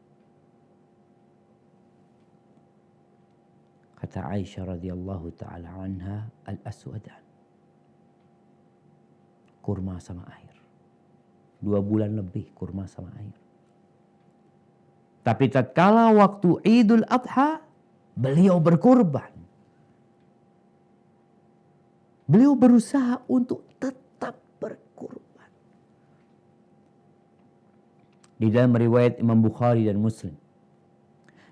S2: Kata Aisyah radhiyallahu ta'ala anha, al-aswadan. Kurma sama air. 2 bulan lebih kurma sama air. Tapi tatkala waktu Idul Adha, beliau berkorban. Beliau berusaha untuk tetap berkorban. Di dalam riwayat Imam Bukhari dan Muslim,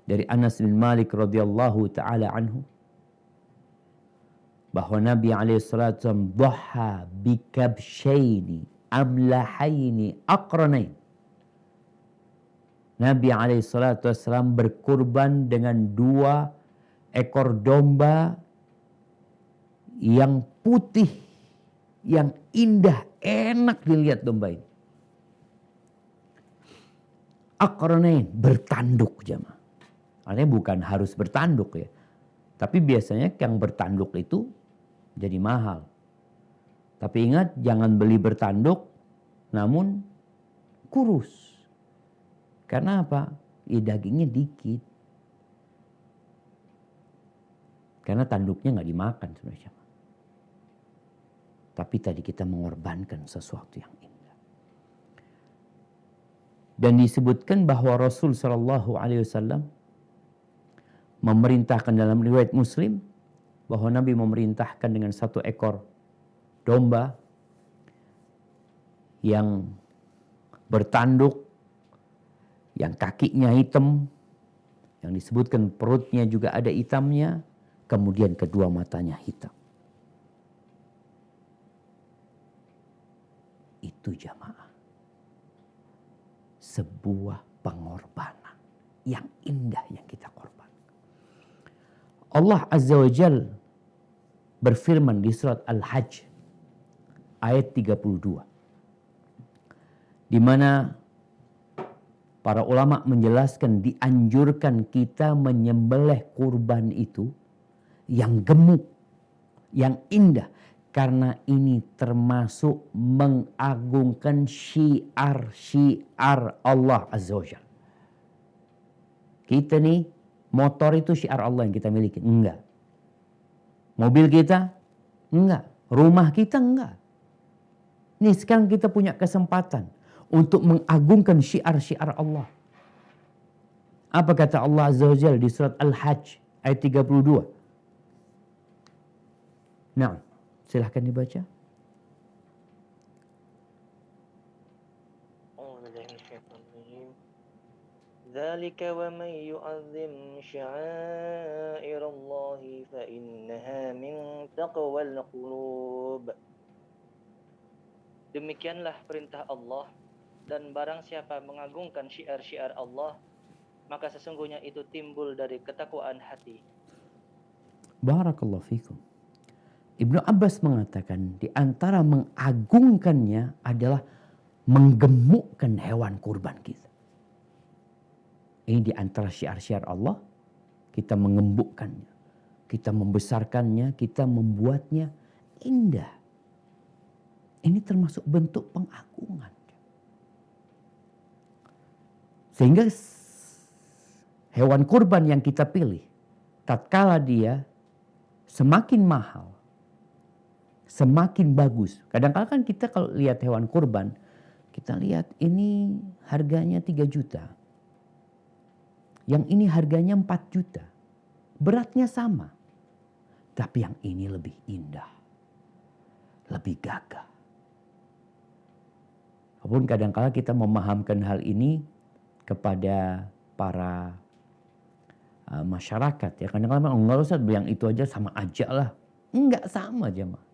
S2: dari Anas bin Malik radhiyallahu taala anhu, bahwa Nabi alaihi salatu wasallam dhaha bikabshaini amlahaini aqranain. Nabi alaihi salatu wasallam berkurban dengan 2 ekor domba yang putih, yang indah, enak dilihat domba ini. Aqranain, bertanduk jemaah. Artinya bukan harus bertanduk ya. Tapi biasanya yang bertanduk itu jadi mahal. Tapi ingat, jangan beli bertanduk namun kurus. Karena apa? Ya dagingnya dikit. Karena tanduknya nggak dimakan sebenarnya. Tapi tadi kita mengorbankan sesuatu yang indah. Dan disebutkan bahwa Rasul Shallallahu Alaihi Wasallam memerintahkan dalam riwayat Muslim bahwa Nabi memerintahkan dengan satu ekor domba yang bertanduk, yang kakinya hitam, yang disebutkan perutnya juga ada hitamnya, kemudian kedua matanya hitam. Itu jamaah, sebuah pengorbanan yang indah yang kita korbankan. Allah Azza wa Jal berfirman di surat Al-Hajj ayat 32, di mana para ulama menjelaskan dianjurkan kita menyembelih kurban itu yang gemuk, yang indah, karena ini termasuk mengagungkan syiar-syiar Allah Azza wa Jalla. Kita nih, motor itu syiar Allah yang kita miliki? Enggak. Mobil kita? Enggak. Rumah kita? Enggak. Nih sekarang kita punya kesempatan untuk mengagungkan syiar-syiar Allah. Apa kata Allah Azza wa Jalla di surat Al-Hajj ayat 32? Nah, silahkan dibaca.
S3: ذلك ومن يعظم شعائر الله فإنها من تقوى القلوب. Demikianlah perintah Allah, dan barang siapa mengagungkan syiar-syiar Allah, maka sesungguhnya itu timbul dari ketakwaan hati.
S2: Barakallahu fikum. Ibnu Abbas mengatakan di antara mengagungkannya adalah menggemukkan hewan kurban kita. Ini di antara syiar-syiar Allah, kita mengembukkannya, kita membesarkannya, kita membuatnya indah. Ini termasuk bentuk pengagungan. Sehingga hewan kurban yang kita pilih, tatkala dia semakin mahal, semakin bagus. Kadang-kadang kan kita kalau lihat hewan kurban, kita lihat ini harganya 3 juta. Yang ini harganya 4 juta. Beratnya sama. Tapi yang ini lebih indah. Lebih gagah. Walaupun kadang-kadang kita memahamkan hal ini kepada para masyarakat. Ya kadang-kadang enggak usah yang itu aja sama aja lah. Enggak sama jemaah.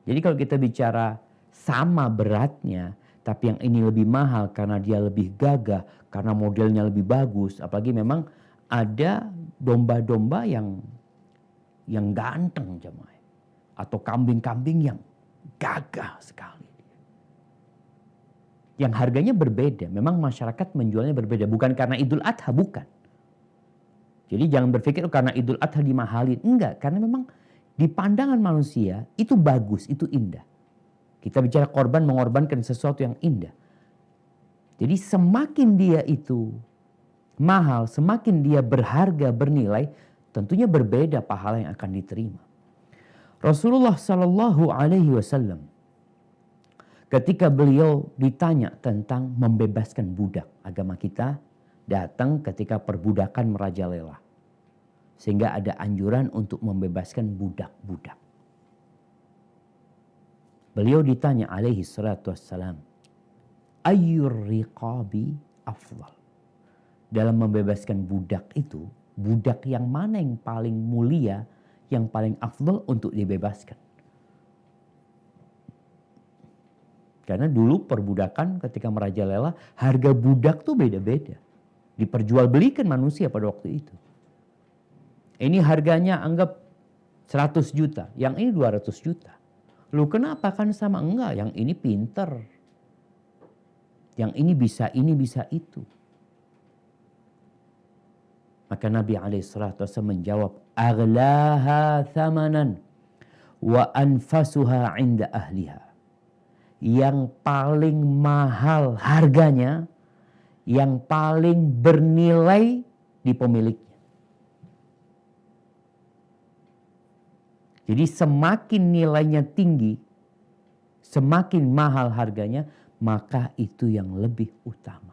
S2: Jadi kalau kita bicara sama beratnya, tapi yang ini lebih mahal karena dia lebih gagah, karena modelnya lebih bagus. Apalagi memang ada domba-domba yang ganteng jemaah. Atau kambing-kambing yang gagah sekali. Yang harganya berbeda. Memang masyarakat menjualnya berbeda. Bukan karena Idul Adha, bukan. Jadi jangan berpikir karena Idul Adha dimahalin. Enggak, karena memang di pandangan manusia itu bagus, itu indah. Kita bicara korban, mengorbankan sesuatu yang indah. Jadi semakin dia itu mahal, semakin dia berharga, bernilai, tentunya berbeda pahala yang akan diterima. Rasulullah Sallallahu Alaihi Wasallam ketika beliau ditanya tentang membebaskan budak, agama kita datang ketika perbudakan merajalela. Sehingga ada anjuran untuk membebaskan budak-budak. Beliau ditanya alaihi salatu wassalam, ayyur riqabi afdal. Dalam membebaskan budak itu, budak yang mana yang paling mulia, yang paling afdal untuk dibebaskan? Karena dulu perbudakan ketika merajalela, harga budak tuh beda-beda. Diperjualbelikan manusia pada waktu itu. Ini harganya anggap 100 juta, yang ini 200 juta. Lu kenapa kan sama? Enggak, yang ini pinter. Yang ini bisa itu. Maka Nabi SAW menjawab, aghlaha thamanan wa anfasuha inda ahliha. Yang paling mahal harganya, yang paling bernilai di pemiliknya. Jadi semakin nilainya tinggi, semakin mahal harganya, maka itu yang lebih utama.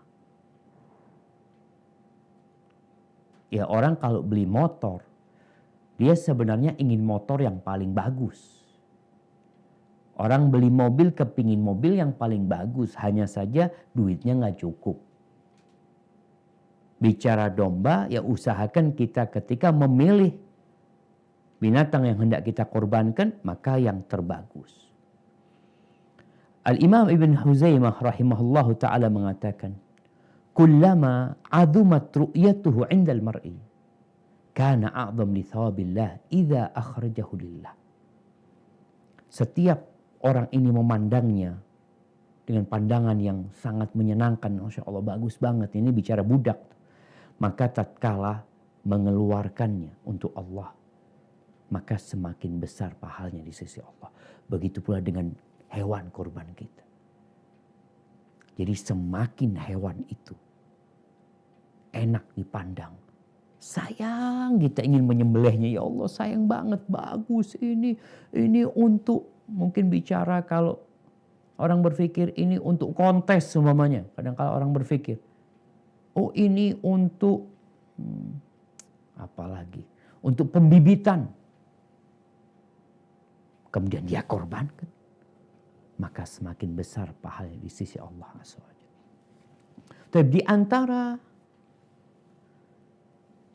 S2: Ya orang kalau beli motor, dia sebenarnya ingin motor yang paling bagus. Orang beli mobil kepingin mobil yang paling bagus, hanya saja duitnya nggak cukup. Bicara domba, ya usahakan kita ketika memilih binatang yang hendak kita korbankan, maka yang terbagus. Al-Imam Ibn Huzaimah rahimahullahu ta'ala mengatakan, kullama azumat ru'yatuhu indal mar'i, kana a'zam li thawabillah idza akhrajahu lillah. Setiap orang ini memandangnya dengan pandangan yang sangat menyenangkan, Masya Allah bagus banget, ini bicara budak. Maka tatkala mengeluarkannya untuk Allah, maka semakin besar pahalanya di sisi Allah. Begitu pula dengan hewan kurban kita. Jadi semakin hewan itu enak dipandang, sayang kita ingin menyembelihnya, ya Allah sayang banget, bagus ini untuk, mungkin bicara kalau orang berpikir ini untuk kontes umpamanya. Kadang kalau orang berpikir, oh ini untuk apalagi, untuk pembibitan. Kemudian dia korbankan, maka semakin besar pahalanya di sisi Allah SWT. Tapi di antara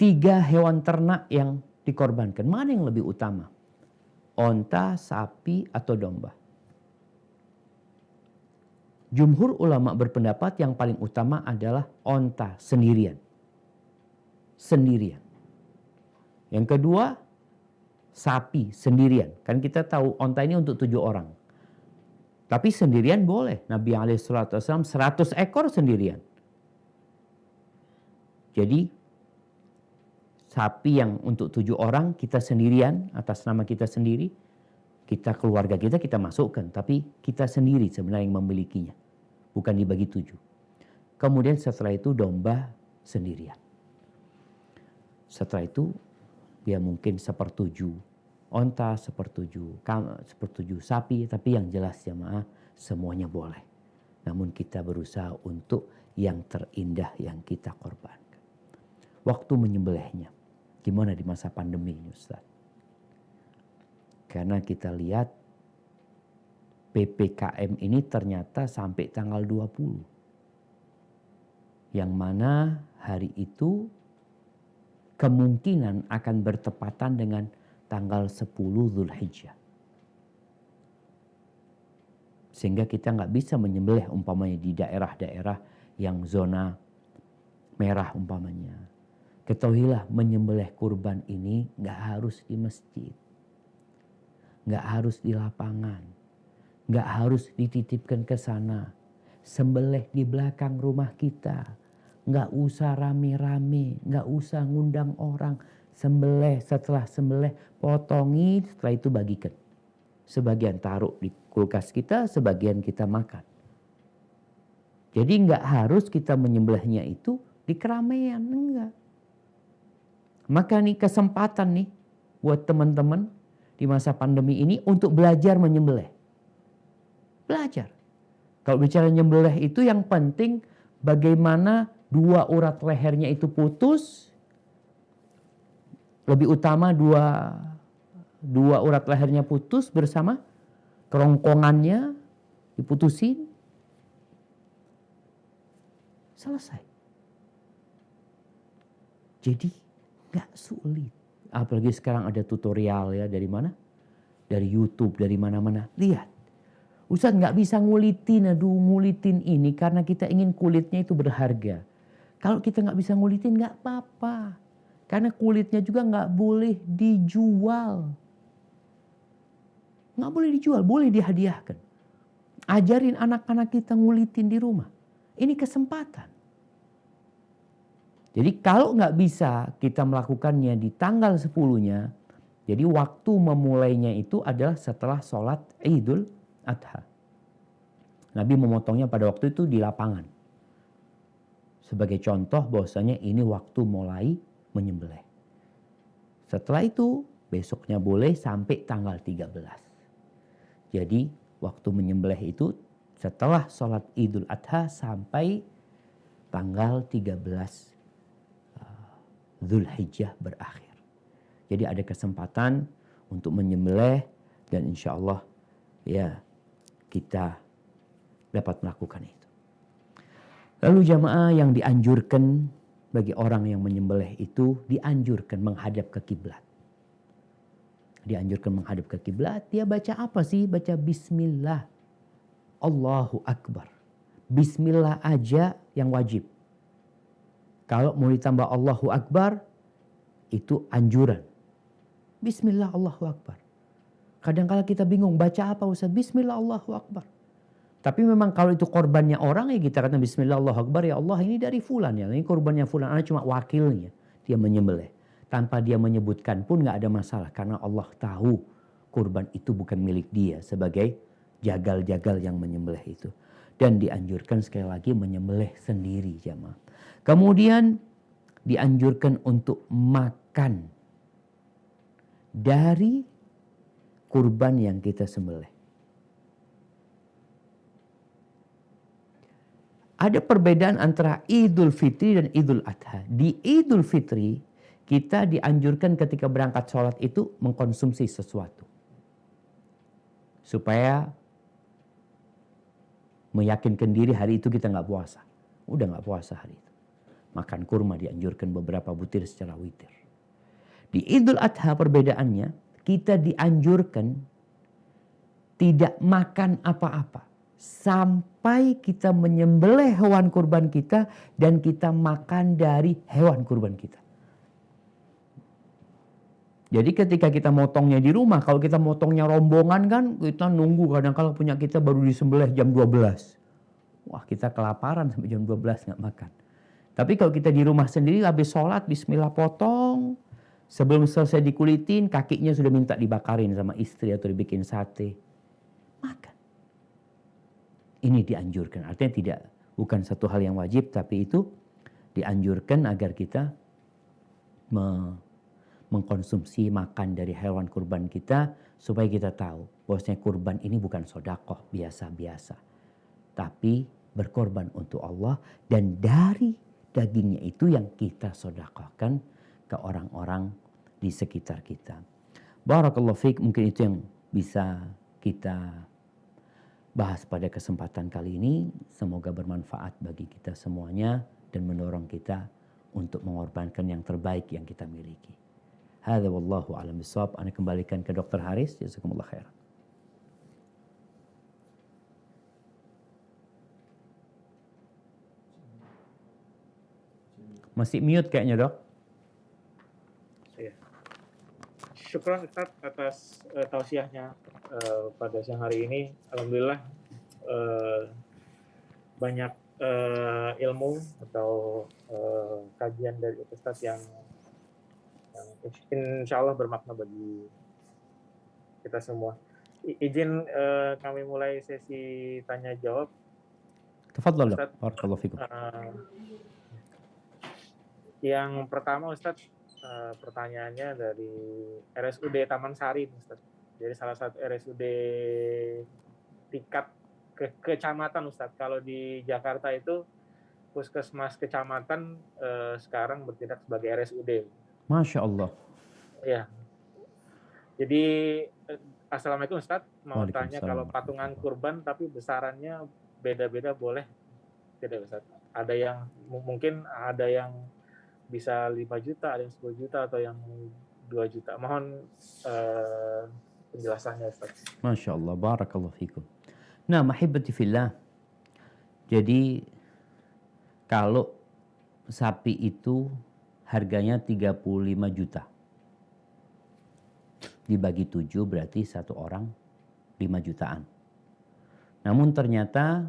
S2: 3 hewan ternak yang dikorbankan, mana yang lebih utama? Onta, sapi, atau domba? Jumhur ulama berpendapat yang paling utama adalah onta sendirian. Sendirian. Yang kedua, sapi sendirian. Kan kita tahu onta ini untuk 7 orang. Tapi sendirian boleh. Nabi SAW 100 ekor sendirian. Jadi sapi yang untuk 7 orang kita sendirian atas nama kita sendiri. Kita keluarga kita masukkan. Tapi kita sendiri sebenarnya yang memilikinya. Bukan dibagi 7. Kemudian setelah itu domba sendirian. Setelah itu dia mungkin 1/7 onta, 1/7 sapi, tapi yang jelas jamaah semuanya boleh. Namun kita berusaha untuk yang terindah yang kita korbankan. Waktu menyembelihnya, gimana di masa pandemi ini Ustaz? Karena kita lihat PPKM ini ternyata sampai tanggal 20. Yang mana hari itu kemungkinan akan bertepatan dengan tanggal 10 Zulhijjah. Sehingga kita nggak bisa menyembelih umpamanya di daerah-daerah yang zona merah umpamanya. Ketahuilah menyembelih kurban ini nggak harus di masjid. Nggak harus di lapangan. Nggak harus dititipkan ke sana. Sembelih di belakang rumah kita. Nggak usah rame-rame, nggak usah ngundang orang. Sembelih, setelah sembelih potongi, setelah itu bagikan. Sebagian taruh di kulkas kita, sebagian kita makan. Jadi nggak harus kita menyembelihnya itu di keramaian, enggak. Maka nih kesempatan nih buat teman-teman di masa pandemi ini untuk belajar menyembelih. Belajar. Kalau bicara menyembelih itu yang penting bagaimana 2 urat lehernya itu putus. Lebih utama 2 urat lehernya putus bersama kerongkongannya diputusin. Selesai. Jadi gak sulit. Apalagi sekarang ada tutorial ya, dari mana? Dari YouTube, dari mana-mana. Lihat. Ustaz gak bisa ngulitin ini karena kita ingin kulitnya itu berharga. Kalau kita gak bisa ngulitin gak apa-apa. Karena kulitnya juga gak boleh dijual. Gak boleh dijual, boleh dihadiahkan. Ajarin anak-anak kita ngulitin di rumah. Ini kesempatan. Jadi kalau nggak bisa kita melakukannya di tanggal 10-nya, jadi waktu memulainya itu adalah setelah sholat Idul Adha. Nabi memotongnya pada waktu itu di lapangan. Sebagai contoh bahwasanya ini waktu mulai menyembelih. Setelah itu Besoknya boleh sampai tanggal 13. Jadi waktu menyembelih itu setelah sholat Idul Adha sampai tanggal 13 Zulhijjah berakhir. Jadi ada kesempatan untuk menyembelih dan insya Allah ya kita dapat melakukan itu. Lalu jamaah, yang dianjurkan bagi orang yang menyembelih itu dianjurkan menghadap ke kiblat. Dianjurkan menghadap ke kiblat. Dia baca apa sih? Baca Bismillah, Allahu Akbar. Bismillah aja yang wajib. Kalau mau ditambah Allahu Akbar, itu anjuran. Bismillah Allahu Akbar. Kadang-kala kita bingung, baca apa Ustaz? Bismillah Allahu Akbar. Tapi memang kalau itu korbannya orang, ya kita kata Bismillah Allahu Akbar, ya Allah ini dari fulan ya. Ini korbannya fulan, ana cuma wakilnya. Dia menyembelih. Tanpa dia menyebutkan pun gak ada masalah. Karena Allah tahu kurban itu bukan milik dia sebagai jagal-jagal yang menyembelih itu. Dan dianjurkan sekali lagi menyembelih sendiri jamaah. Kemudian dianjurkan untuk makan dari kurban yang kita sembelih. Ada perbedaan antara Idul Fitri dan Idul Adha. Di Idul Fitri kita dianjurkan ketika berangkat sholat itu mengkonsumsi sesuatu. Supaya meyakinkan diri hari itu kita nggak puasa. Udah nggak puasa hari itu. Makan kurma dianjurkan beberapa butir secara witir. Di Idul Adha perbedaannya, kita dianjurkan tidak makan apa-apa. Sampai kita menyembelih hewan kurban kita dan kita makan dari hewan kurban kita. Jadi ketika kita motongnya di rumah, kalau kita motongnya rombongan kan kita nunggu, kadang-kadang punya kita baru disembelih jam 12. Wah, kita kelaparan sampai jam 12 nggak makan. Tapi kalau kita di rumah sendiri habis sholat, bismillah potong. Sebelum selesai dikulitin, kakinya sudah minta dibakarin sama istri atau dibikin sate. Makan. Ini dianjurkan. Artinya bukan satu hal yang wajib, tapi itu dianjurkan agar kita mengkonsumsi makan dari hewan kurban kita supaya kita tahu bahwasanya kurban ini bukan sedekah biasa-biasa, tapi berkorban untuk Allah dan dari dagingnya itu yang kita sedekahkan ke orang-orang di sekitar kita. Barakallahu fiik, mungkin itu yang bisa kita bahas pada kesempatan kali ini. Semoga bermanfaat bagi kita semuanya dan mendorong kita untuk mengorbankan yang terbaik yang kita miliki. Hadza wallahu a'lam bishawab. Ana kembalikan ke Dr. Haris. Jazakumullah khairan. Masih mute kayaknya, Dok.
S1: Iya. Syukran Ustaz atas tausiahnya pada siang hari ini. Alhamdulillah banyak ilmu atau kajian dari Ustaz yang insya Allah bermakna bagi kita semua. Izin kami mulai sesi tanya jawab.
S2: Tafadhal, Dok. Barakallahu fikum.
S1: Yang pertama Ustaz, pertanyaannya dari RSUD Taman Sari Ustaz. Jadi salah satu RSUD tingkat kecamatan Ustaz. Kalau di Jakarta itu puskesmas kecamatan sekarang bertindak sebagai RSUD.
S2: Masya Allah.
S1: Ya. Jadi Assalamualaikum Ustaz. Mau tanya kalau patungan kurban tapi besarannya beda-beda boleh tidak Ustaz? Ada yang mungkin ada yang bisa 5 juta, ada yang 10 juta atau yang 2 juta. Mohon penjelasannya Ustaz.
S2: Masya Allah, barakallahu fikum. Nah, mahibati fillah. Jadi kalau sapi itu harganya 35 juta. Dibagi 7 berarti satu orang 5 jutaan. Namun ternyata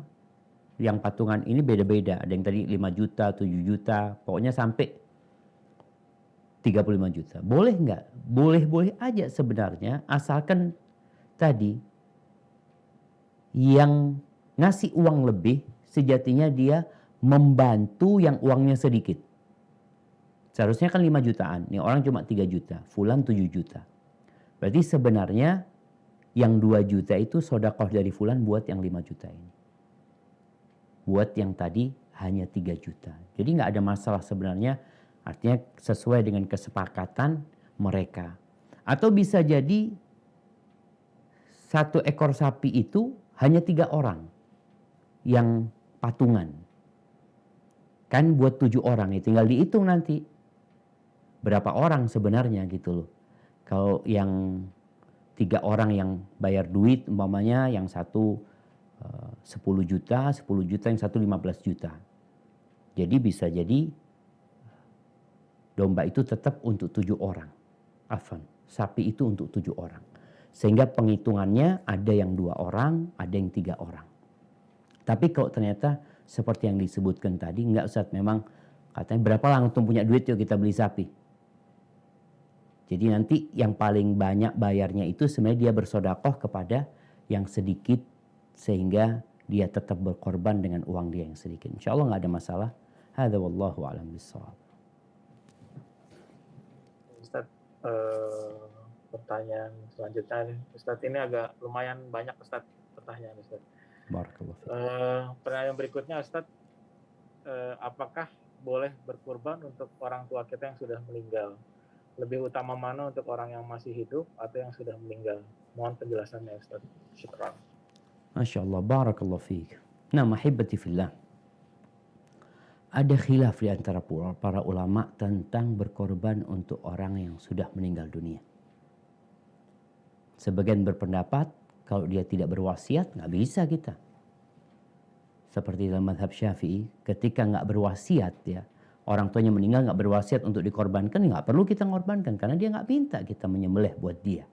S2: yang patungan ini beda-beda. Ada yang tadi 5 juta, 7 juta, pokoknya sampai 35 juta. Boleh nggak? Boleh-boleh aja sebenarnya, asalkan tadi yang ngasih uang lebih sejatinya dia membantu yang uangnya sedikit. Seharusnya kan 5 jutaan, nih orang cuma 3 juta, fulan 7 juta. Berarti sebenarnya yang 2 juta itu sodakoh dari fulan buat yang 5 juta ini. Buat yang tadi hanya 3 juta. Jadi nggak ada masalah sebenarnya, artinya sesuai dengan kesepakatan mereka. Atau bisa jadi 1 ekor sapi itu hanya 3 orang yang patungan. Kan buat 7 orang, ya tinggal dihitung nanti berapa orang sebenarnya gitu loh. Kalau yang 3 orang yang bayar duit umpamanya yang satu 10 juta, yang satu 15 juta. Jadi bisa jadi domba itu tetap untuk 7 orang. Afwan, sapi itu untuk 7 orang. Sehingga penghitungannya ada yang 2 orang, ada yang 3 orang. Tapi kalau ternyata seperti yang disebutkan tadi, enggak Ustaz, memang katanya berapa langsung punya duit yuk kita beli sapi. Jadi nanti yang paling banyak bayarnya itu sebenarnya dia bersodakoh kepada yang sedikit sehingga dia tetap berkorban dengan uang dia yang sedikit. Insya Allah nggak ada masalah. Hadza wallahu a'lam bishawab.
S1: Ustaz, pertanyaan selanjutnya, Ustaz, ini agak lumayan banyak Ustaz pertanyaan Ustaz.
S2: Barakallahu fiik.
S1: Pertanyaan berikutnya Ustaz, apakah boleh berkurban untuk orang tua kita yang sudah meninggal? Lebih utama mana untuk orang yang masih hidup atau yang sudah meninggal? Mohon penjelasannya Ustaz. Syukran.
S2: Masya Allah, barakallahu fiik. Nah, mahibati fillah. Ada khilaf di antara para ulama tentang berkorban untuk orang yang sudah meninggal dunia. Sebagian berpendapat kalau dia tidak berwasiat nggak bisa kita. Seperti dalam mazhab Syafi'i, ketika nggak berwasiat ya, orang tuanya meninggal nggak berwasiat untuk dikorbankan, nggak perlu kita ngorbankan karena dia nggak minta kita menyembelih buat dia.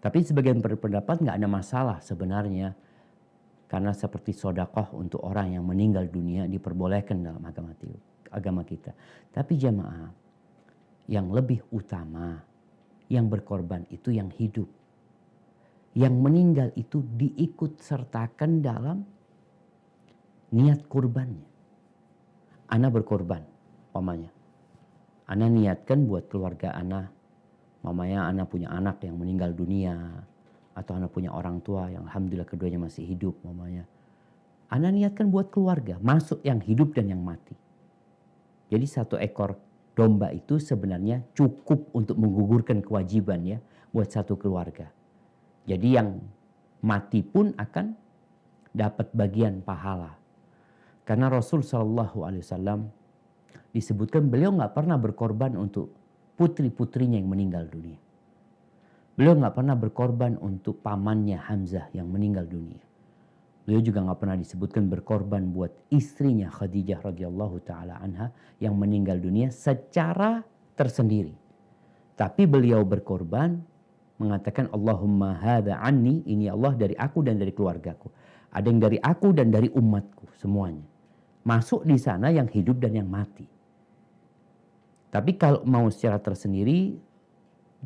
S2: Tapi sebagian berpendapat nggak ada masalah sebenarnya, karena seperti sodakoh untuk orang yang meninggal dunia diperbolehkan dalam agama kita. Tapi jamaah, yang lebih utama, yang berkorban itu yang hidup. Yang meninggal itu diikut sertakan dalam niat kurbannya. Ana berkorban, mamanya. Ana niatkan buat keluarga ana. Mamanya ana punya anak yang meninggal dunia. Atau ana punya orang tua yang alhamdulillah keduanya masih hidup, mamanya. Ana niatkan buat keluarga, masuk yang hidup dan yang mati. Jadi 1 ekor domba itu sebenarnya cukup untuk menggugurkan kewajiban ya buat 1 keluarga. Jadi yang mati pun akan dapat bagian pahala. Karena Rasul SAW disebutkan beliau nggak pernah berkorban untuk putri-putrinya yang meninggal dunia. Beliau nggak pernah berkorban untuk pamannya Hamzah yang meninggal dunia. Beliau juga nggak pernah disebutkan berkorban buat istrinya Khadijah radhiyallahu taala anha yang meninggal dunia secara tersendiri. Tapi beliau berkorban mengatakan Allahumma hadza anni, ini Allah dari aku dan dari keluargaku. Ada yang dari aku dan dari umatku semuanya. Masuk di sana yang hidup dan yang mati. Tapi kalau mau secara tersendiri,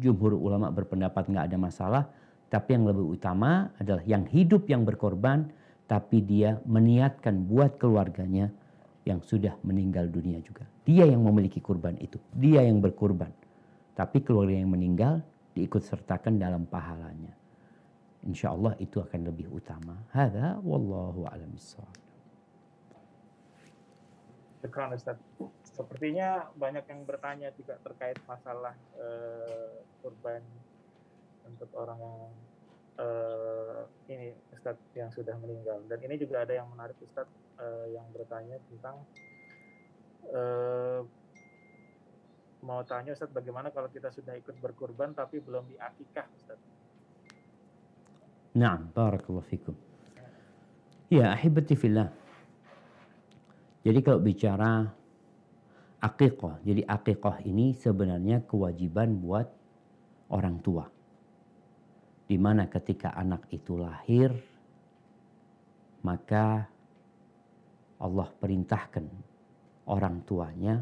S2: jumhur ulama berpendapat nggak ada masalah. Tapi yang lebih utama adalah yang hidup yang berkorban, tapi dia meniatkan buat keluarganya yang sudah meninggal dunia juga. Dia yang memiliki kurban itu, dia yang berkurban. Tapi keluarga yang meninggal diikut sertakan dalam pahalanya. Insya Allah itu akan lebih utama. Hadza wallahu a'lam bishawab.
S1: Syukran Ustaz. Sepertinya banyak yang bertanya juga terkait masalah kurban untuk orang yang ini Ustaz yang sudah meninggal. Dan ini juga ada yang menarik Ustaz yang bertanya tentang mau tanya Ustaz, bagaimana kalau kita sudah ikut berkurban tapi belum diakikah Ustaz?
S2: Naam, barakallahu fikum. Ya, ahibati fillah. Jadi kalau bicara aqiqah, jadi aqiqah ini sebenarnya kewajiban buat orang tua. Di mana ketika anak itu lahir, maka Allah perintahkan orang tuanya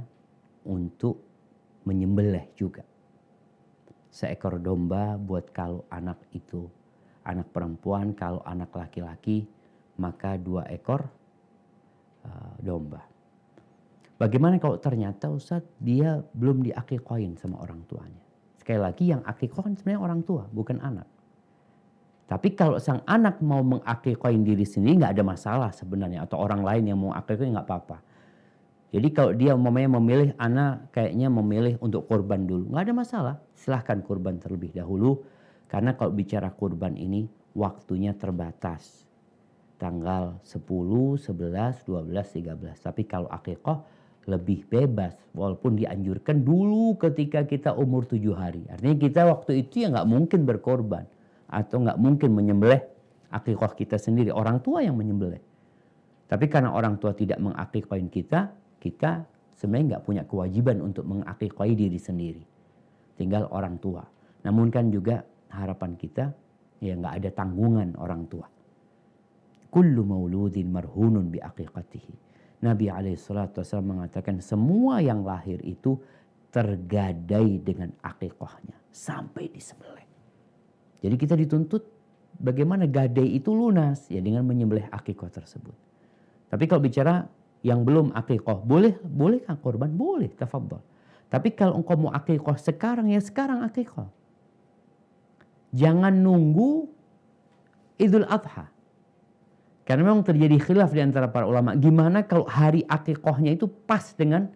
S2: untuk menyembelih juga. Seekor domba buat kalau anak itu anak perempuan, kalau anak laki-laki maka 2 ekor domba. Bagaimana kalau ternyata Ustaz dia belum diakikahin sama orang tuanya? Sekali lagi yang akikoh kan sebenarnya orang tua, bukan anak. Tapi kalau sang anak mau mengakikohin diri sendiri nggak ada masalah sebenarnya. Atau orang lain yang mau akikohin nggak apa-apa. Jadi kalau dia memilih, anak kayaknya memilih untuk kurban dulu. Nggak ada masalah, silahkan kurban terlebih dahulu. Karena kalau bicara kurban ini waktunya terbatas. Tanggal 10, 11, 12, 13. Tapi kalau akikoh lebih bebas. Walaupun dianjurkan dulu ketika kita umur 7 hari. Artinya kita waktu itu ya nggak mungkin berkorban. Atau nggak mungkin menyembelih akikoh kita sendiri. Orang tua yang menyembelih. Tapi karena orang tua tidak mengakikohin kita sebenarnya nggak punya kewajiban untuk mengakikohi diri sendiri. Tinggal orang tua. Namun kan juga harapan kita ya nggak ada tanggungan orang tua. Kullu mauludin marhunun bi aqiqatihi. Nabi alaihissalatu wassalam mengatakan semua yang lahir itu tergadai dengan akikohnya sampai disembelih. Jadi kita dituntut bagaimana gadai itu lunas ya dengan menyembelih akikoh tersebut. Tapi kalau bicara yang belum akikoh, bolehkah korban? Boleh, tafadhol. Tapi kalau engkau mau akikoh sekarang ya sekarang akikoh. Jangan nunggu Idul Adha. Karena memang terjadi khilaf di antara para ulama. Gimana kalau hari akikohnya itu pas dengan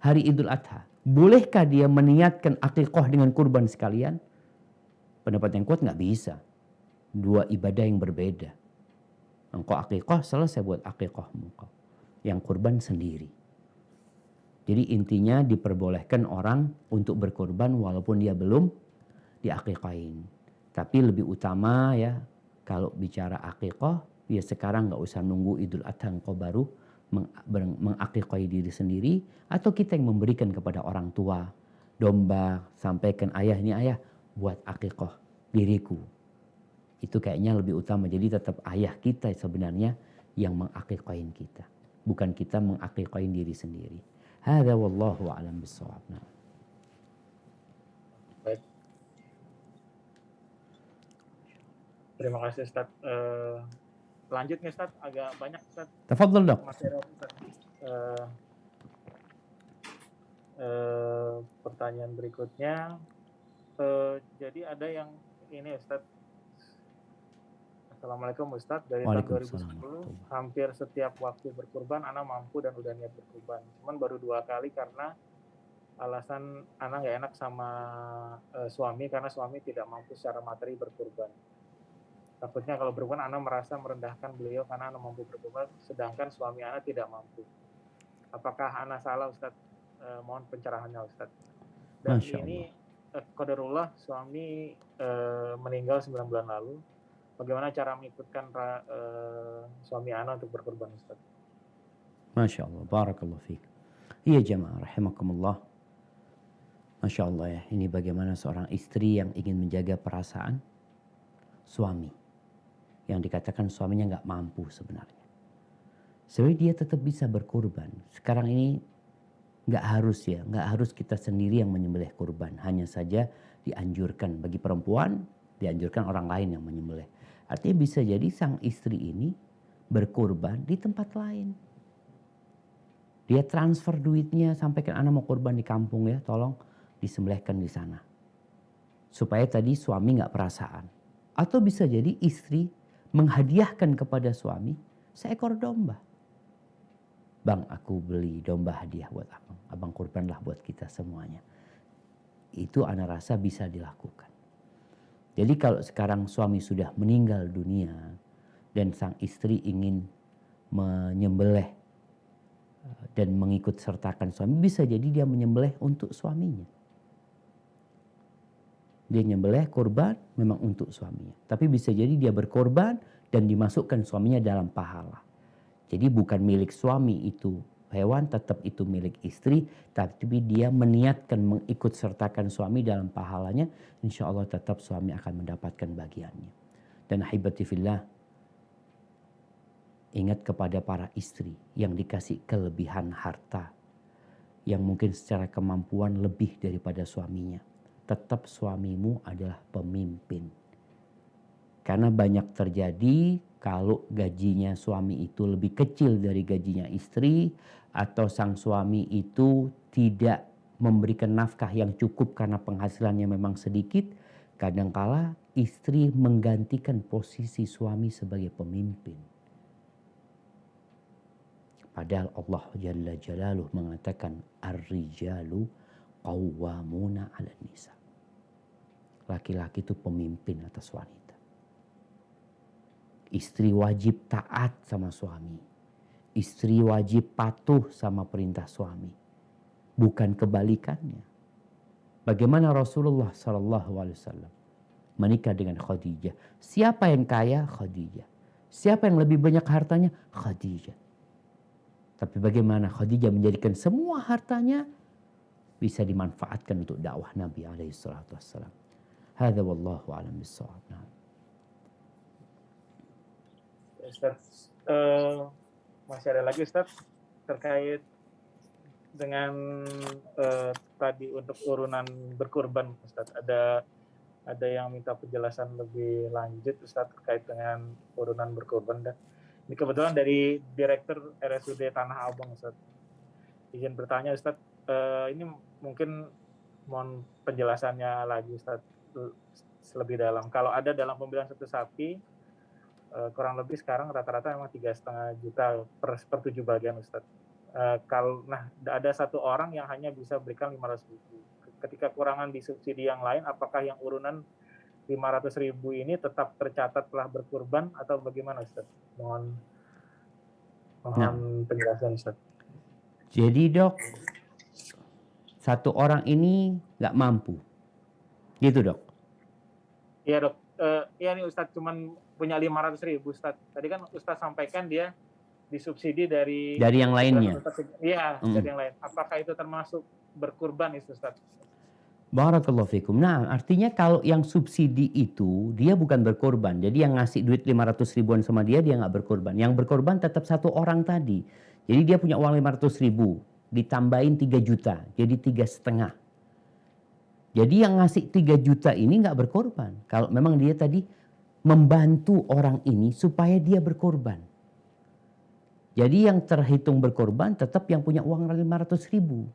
S2: hari Idul Adha? Bolehkah dia meniatkan akikoh dengan kurban sekalian? Pendapat yang kuat nggak bisa. Dua ibadah yang berbeda. Engkau akikoh selesai buat akikohmu. Yang kurban sendiri. Jadi intinya diperbolehkan orang untuk berkurban walaupun dia belum diakikohin. Tapi lebih utama ya kalau bicara akikoh ya sekarang nggak usah nunggu Idul Adha engkau baru mengakikohi diri sendiri. Atau kita yang memberikan kepada orang tua. Domba, sampaikan ayah ini ayah buat akikoh diriku. Itu kayaknya lebih utama. Jadi tetap ayah kita sebenarnya yang mengakikohin kita. Bukan kita mengakikohin diri sendiri. Hadza wallahu a'lam bissawab.
S1: Baik. Terima kasih Ustaz. Lanjutnya Ustaz, agak banyak Ustaz.
S2: Tafadhol dok.
S1: Pertanyaan berikutnya. Jadi ada yang ini Ustaz. Assalamualaikum Ustaz. Dari tahun 2010 hampir setiap waktu berkurban Ana mampu dan udah niat berkurban. Cuman baru 2 kali karena alasan Ana nggak enak sama suami karena suami tidak mampu secara materi berkurban. Takutnya kalau berkurban Ana merasa merendahkan beliau karena Ana mampu berkurban sedangkan suami Ana tidak mampu. Apakah Ana salah Ustaz? Mohon pencerahannya Ustaz. Dan ini qadarullah suami meninggal 9 bulan lalu. Bagaimana cara mengikutkan suami Ana untuk berkorban Ustaz?
S2: Masya Allah, barakallahu fiik. Iya jemaah, rahimakumullah. Masya Allah ya, ini bagaimana seorang istri yang ingin menjaga perasaan suami. Yang dikatakan suaminya nggak mampu sebenarnya. Sebenarnya dia tetap bisa berkorban. Sekarang ini nggak harus kita sendiri yang menyembelih kurban. Hanya saja dianjurkan bagi perempuan, dianjurkan orang lain yang menyembelih. Artinya bisa jadi sang istri ini berkurban di tempat lain. Dia transfer duitnya, sampaikan anak mau kurban di kampung ya, tolong disembelihkan di sana. Supaya tadi suami nggak perasaan. Atau bisa jadi istri menghadiahkan kepada suami seekor domba. Bang, aku beli domba hadiah buat abang. Abang kurbanlah buat kita semuanya. Itu ana rasa bisa dilakukan. Jadi kalau sekarang suami sudah meninggal dunia dan sang istri ingin menyembelih dan mengikut sertakan suami, bisa jadi dia menyembelih untuk suaminya. Dia nyembelih kurban memang untuk suaminya. Tapi bisa jadi dia berkorban dan dimasukkan suaminya dalam pahala. Jadi bukan milik suami itu hewan, tetap itu milik istri, tapi dia meniatkan mengikut sertakan suami dalam pahalanya, insya Allah tetap suami akan mendapatkan bagiannya. Dan ahibati fillah, ingat kepada para istri yang dikasih kelebihan harta, yang mungkin secara kemampuan lebih daripada suaminya. Tetap suamimu adalah pemimpin. Karena banyak terjadi kalau gajinya suami itu lebih kecil dari gajinya istri, atau sang suami itu tidak memberikan nafkah yang cukup karena penghasilannya memang sedikit, kadangkala istri menggantikan posisi suami sebagai pemimpin. Padahal Allah Jalla Jalaluh mengatakan ar-rijalu qawwamuna 'alan nisa. Laki-laki itu pemimpin atas wanita. Istri wajib taat sama suami. Istri wajib patuh sama perintah suami. Bukan kebalikannya. Bagaimana Rasulullah SAW menikah dengan Khadijah. Siapa yang kaya? Khadijah. Siapa yang lebih banyak hartanya? Khadijah. Tapi bagaimana Khadijah menjadikan semua hartanya bisa dimanfaatkan untuk dakwah Nabi SAW. Hadza wallahu a'lam bissawab.
S1: Ustaz, masih ada lagi Ustaz terkait dengan tadi untuk urunan berkurban Ustaz. Ada yang minta penjelasan lebih lanjut Ustaz terkait dengan urunan berkurban. Dan ini kebetulan dari Direktur RSUD Tanah Abang Ustaz. Izin bertanya Ustaz, ini mungkin mohon penjelasannya lagi Ustaz lebih dalam. Kalau ada dalam pembelian satu sapi, kurang lebih sekarang rata-rata memang 3,5 juta per 7 bagian Ustaz. Kalau ada satu orang yang hanya bisa berikan 500.000. Ketika kurangan di subsidi yang lain, apakah yang urunan 500.000 ini tetap tercatat telah berkurban atau bagaimana Ustaz? Mohon penjelasan Ustaz.
S2: Jadi Dok, satu orang ini nggak mampu, gitu Dok?
S1: Iya Dok, iya nih Ustaz cuman punya 500.000 Ustaz. Tadi kan Ustaz sampaikan dia disubsidi dari
S2: yang lainnya.
S1: Iya, dari yang lain. Apakah itu termasuk berkurban itu Ustaz?
S2: Barakallahu fikum. Nah, artinya kalau yang subsidi itu dia bukan berkorban. Jadi yang ngasih duit 500 ribuan sama dia nggak berkorban. Yang berkorban tetap satu orang tadi. Jadi dia punya uang 500 ribu. Ditambahin 3 juta. Jadi 3,5. Jadi yang ngasih 3 juta ini nggak berkorban. Kalau memang dia tadi membantu orang ini supaya dia berkorban. Jadi yang terhitung berkorban tetap yang punya uang 500 ribu.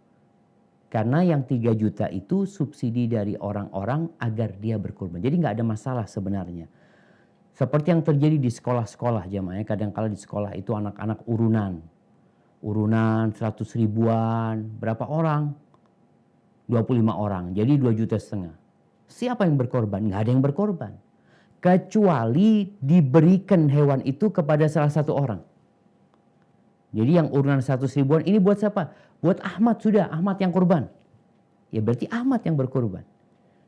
S2: Karena yang 3 juta itu subsidi dari orang-orang agar dia berkorban. Jadi nggak ada masalah sebenarnya. Seperti yang terjadi di sekolah-sekolah jamaah. Kadang-kala di sekolah itu anak-anak urunan. Urunan 100 ribuan. Berapa orang? 25 orang. Jadi 2,5 juta. Siapa yang berkorban? Nggak ada yang berkorban. Kecuali diberikan hewan itu kepada salah satu orang. Jadi yang urunan 100 ribuan ini buat siapa? Buat Ahmad sudah, Ahmad yang korban. Ya berarti Ahmad yang berkorban.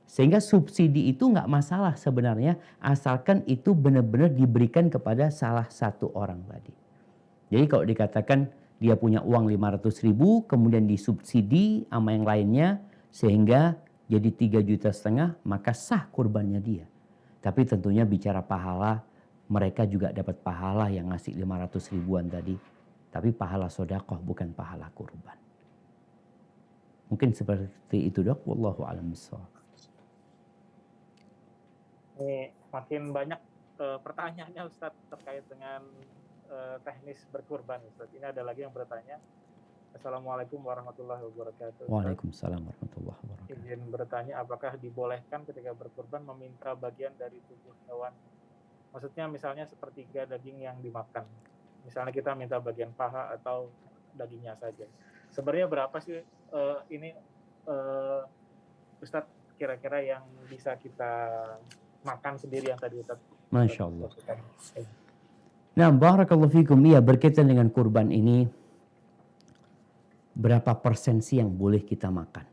S2: Sehingga subsidi itu nggak masalah sebenarnya asalkan itu benar-benar diberikan kepada salah satu orang tadi. Jadi kalau dikatakan dia punya uang 500 ribu kemudian disubsidi sama yang lainnya sehingga jadi 3,5 juta maka sah kurbannya dia. Tapi tentunya bicara pahala mereka juga dapat pahala yang ngasih 500 ribuan tadi. Tapi pahala sodakoh bukan pahala kurban. Mungkin seperti itu Dok. Wallahu a'lam bishawab.
S1: Ini makin banyak pertanyaannya Ustaz terkait dengan teknis berkurban Ustaz. Ini ada lagi yang bertanya. Assalamualaikum warahmatullahi wabarakatuh.
S2: Waalaikumsalam warahmatullahi wabarakatuh.
S1: Izin bertanya apakah dibolehkan ketika berkurban meminta bagian dari tubuh hewan? Maksudnya misalnya sepertiga daging yang dimakan. Misalnya kita minta bagian paha atau dagingnya saja. Sebenarnya berapa sih ini Ustadz kira-kira yang bisa kita makan sendiri yang tadi Ustadz?
S2: Masya Allah. Nah, barakallahu fikum. Iya, berkaitan dengan kurban ini, berapa persen sih yang boleh kita makan?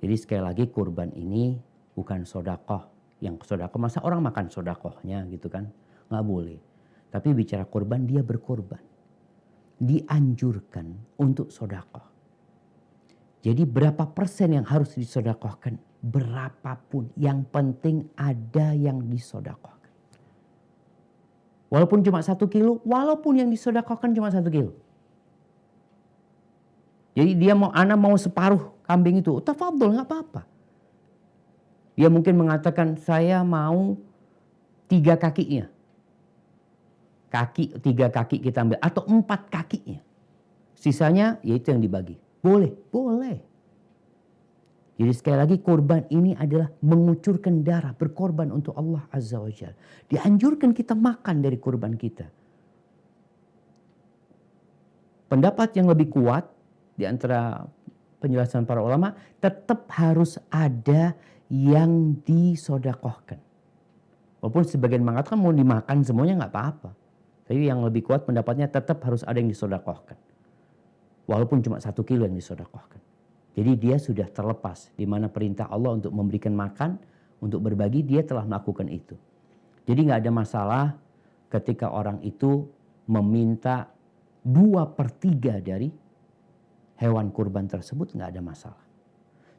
S2: Jadi sekali lagi kurban ini bukan sodakoh. Yang sodakoh, masa orang makan sodakohnya gitu kan? Nggak boleh. Tapi bicara korban, dia berkorban. Dianjurkan untuk sodakoh. Jadi berapa persen yang harus disodakohkan? Berapapun. Yang penting ada yang disodakohkan. Walaupun cuma 1 kilo, walaupun yang disodakohkan cuma 1 kilo. Jadi dia mau separuh kambing itu, tafadhol nggak apa-apa. Dia mungkin mengatakan saya mau 3 kakinya. 3 kaki kita ambil atau 4 kakinya. Sisanya yaitu yang dibagi. Boleh, boleh. Jadi sekali lagi kurban ini adalah mengucurkan darah, berkorban untuk Allah Azza wa Jalla. Dianjurkan kita makan dari kurban kita. Pendapat yang lebih kuat di antara penjelasan para ulama, tetap harus ada yang disodakohkan. Walaupun sebagian mengatakan mau dimakan semuanya nggak apa-apa. Tapi yang lebih kuat pendapatnya tetap harus ada yang disodakohkan. Walaupun cuma 1 kilo yang disodakohkan. Jadi dia sudah terlepas di mana perintah Allah untuk memberikan makan, untuk berbagi, dia telah melakukan itu. Jadi nggak ada masalah ketika orang itu meminta 2/3 dari hewan kurban tersebut, nggak ada masalah.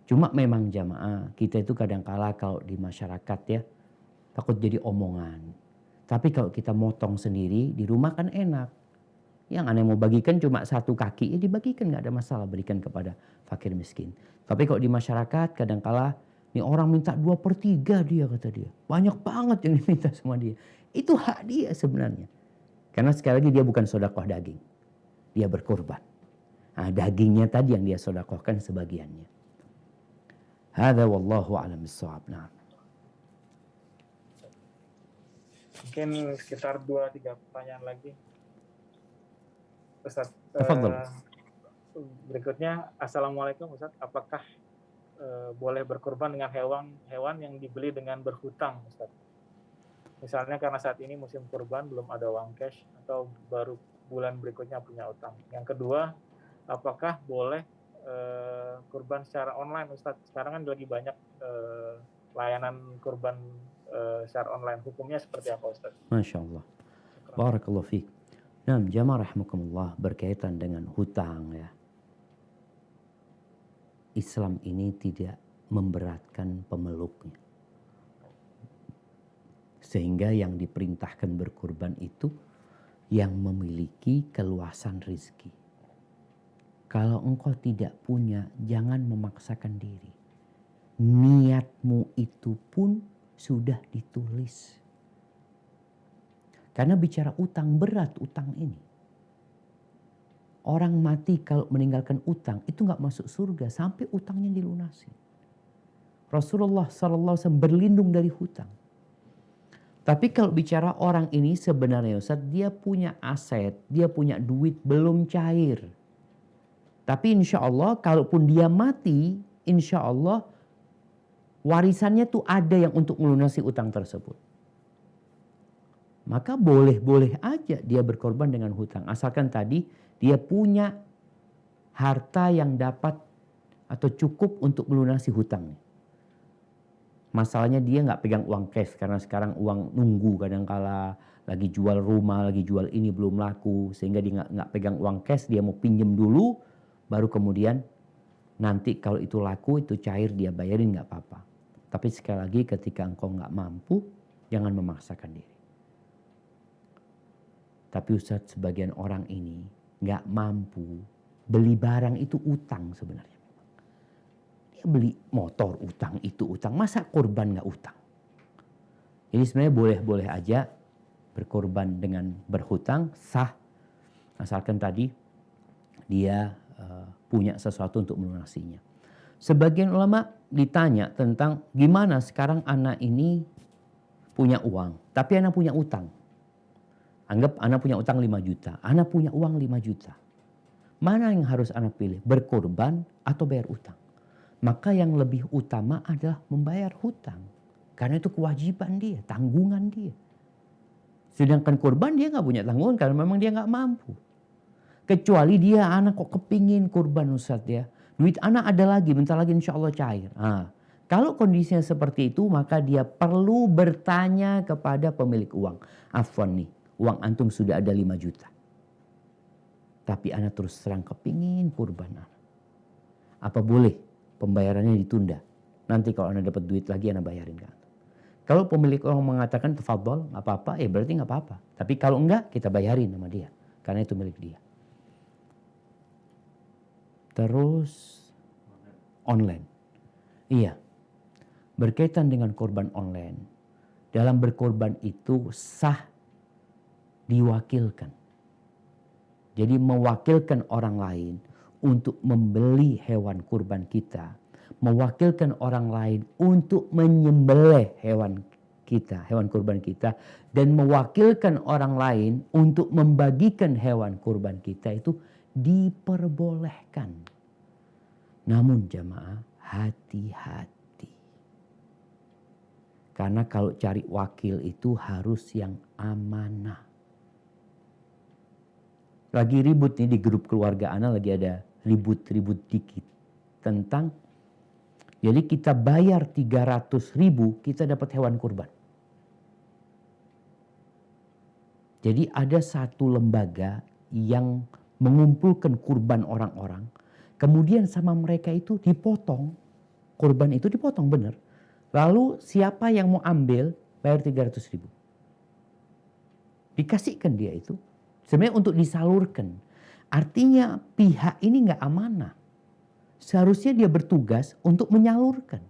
S2: Cuma memang jamaah kita itu kadang-kala kalau di masyarakat ya takut jadi omongan. Tapi kalau kita motong sendiri di rumah kan enak. Yang aneh mau bagikan cuma 1 kaki, ya dibagikan, nggak ada masalah, berikan kepada fakir miskin. Tapi kalau di masyarakat kadangkala nih orang minta 2/3 dia, kata dia. Banyak banget yang diminta sama dia. Itu hak dia sebenarnya. Karena sekali lagi dia bukan sedekah daging. Dia berkorban. Nah, dagingnya tadi yang dia sedekahkan sebagiannya. Hadza wallahu a'lam bissawab. Nah.
S1: Mungkin sekitar 2-3 pertanyaan lagi. Ustaz, berikutnya, Assalamualaikum Ustaz, apakah boleh berkorban dengan hewan yang dibeli dengan berhutang Ustaz? Misalnya karena saat ini musim kurban belum ada uang cash atau baru bulan berikutnya punya utang. Yang kedua, apakah boleh kurban secara online Ustaz? Sekarang kan lagi banyak layanan kurban secara online. Hukumnya seperti apa Ustaz?
S2: Masya Allah. Barakallahu fiik. Nah, jamaah rahimakumullah, berkaitan dengan hutang ya. Islam ini tidak memberatkan pemeluknya. Sehingga yang diperintahkan berkurban itu yang memiliki keluasan rezeki. Kalau engkau tidak punya, jangan memaksakan diri. Niatmu itu pun sudah ditulis. Karena bicara utang, berat utang ini. Orang mati kalau meninggalkan utang itu nggak masuk surga sampai utangnya dilunasi. Rasulullah SAW berlindung dari hutang. Tapi kalau bicara orang ini sebenarnya Ustaz, dia punya aset, dia punya duit belum cair. Tapi insya Allah kalaupun dia mati, insya Allah warisannya tuh ada yang untuk melunasi utang tersebut. Maka boleh-boleh aja dia berkorban dengan hutang. Asalkan tadi dia punya harta yang dapat atau cukup untuk melunasi hutangnya. Masalahnya dia nggak pegang uang cash karena sekarang uang nunggu, kadangkala lagi jual rumah, lagi jual ini belum laku. Sehingga dia nggak pegang uang cash, dia mau pinjem dulu. Baru kemudian nanti kalau itu laku, itu cair dia bayarin nggak apa-apa. Tapi sekali lagi ketika engkau nggak mampu, jangan memaksakan diri. Tapi Ustadz, sebagian orang ini nggak mampu beli barang itu utang sebenarnya. Dia beli motor utang, itu utang. Masa korban nggak utang? Jadi sebenarnya boleh-boleh aja berkorban dengan berhutang, sah. Asalkan tadi dia punya sesuatu untuk melunasinya. Sebagian ulama ditanya tentang gimana sekarang anak ini punya uang, tapi anak punya utang. Anggap anak punya utang 5 juta, anak punya uang 5 juta. Mana yang harus anak pilih? Berkorban atau bayar utang? Maka yang lebih utama adalah membayar hutang. Karena itu kewajiban dia, tanggungan dia. Sedangkan korban dia nggak punya tanggungan karena memang dia nggak mampu. Kecuali dia anak kok kepingin kurban Ustadz ya. Duit anak ada lagi, bentar lagi insya Allah cair. Nah, kalau kondisinya seperti itu maka dia perlu bertanya kepada pemilik uang. Afwan nih, uang antum sudah ada 5 juta. Tapi anak terus terang kepingin kurban anak. Apa boleh pembayarannya ditunda? Nanti kalau anak dapat duit lagi anak bayarin ke antum. Kalau pemilik uang mengatakan tafadhol, nggak apa-apa, berarti nggak apa-apa. Tapi kalau enggak, kita bayarin sama dia. Karena itu milik dia. Terus online. Iya. Berkaitan dengan korban online. Dalam berkorban itu sah diwakilkan. Jadi mewakilkan orang lain untuk membeli hewan kurban kita. mewakilkan orang lain untuk menyembelih hewan kita, hewan kurban kita, dan mewakilkan orang lain untuk membagikan hewan kurban kita itu diperbolehkan. Namun jamaah, hati-hati. Karena kalau cari wakil itu harus yang amanah. Lagi ribut nih di grup keluarga Ana, lagi ada ribut-ribut dikit tentang, jadi kita bayar 300.000 kita dapat hewan kurban. Jadi ada satu lembaga yang mengumpulkan kurban orang-orang, kemudian sama mereka itu dipotong, kurban itu dipotong bener. Lalu siapa yang mau ambil bayar 300.000. Dikasihkan dia itu sebenarnya untuk disalurkan. Artinya pihak ini nggak amanah. Seharusnya dia bertugas untuk menyalurkan.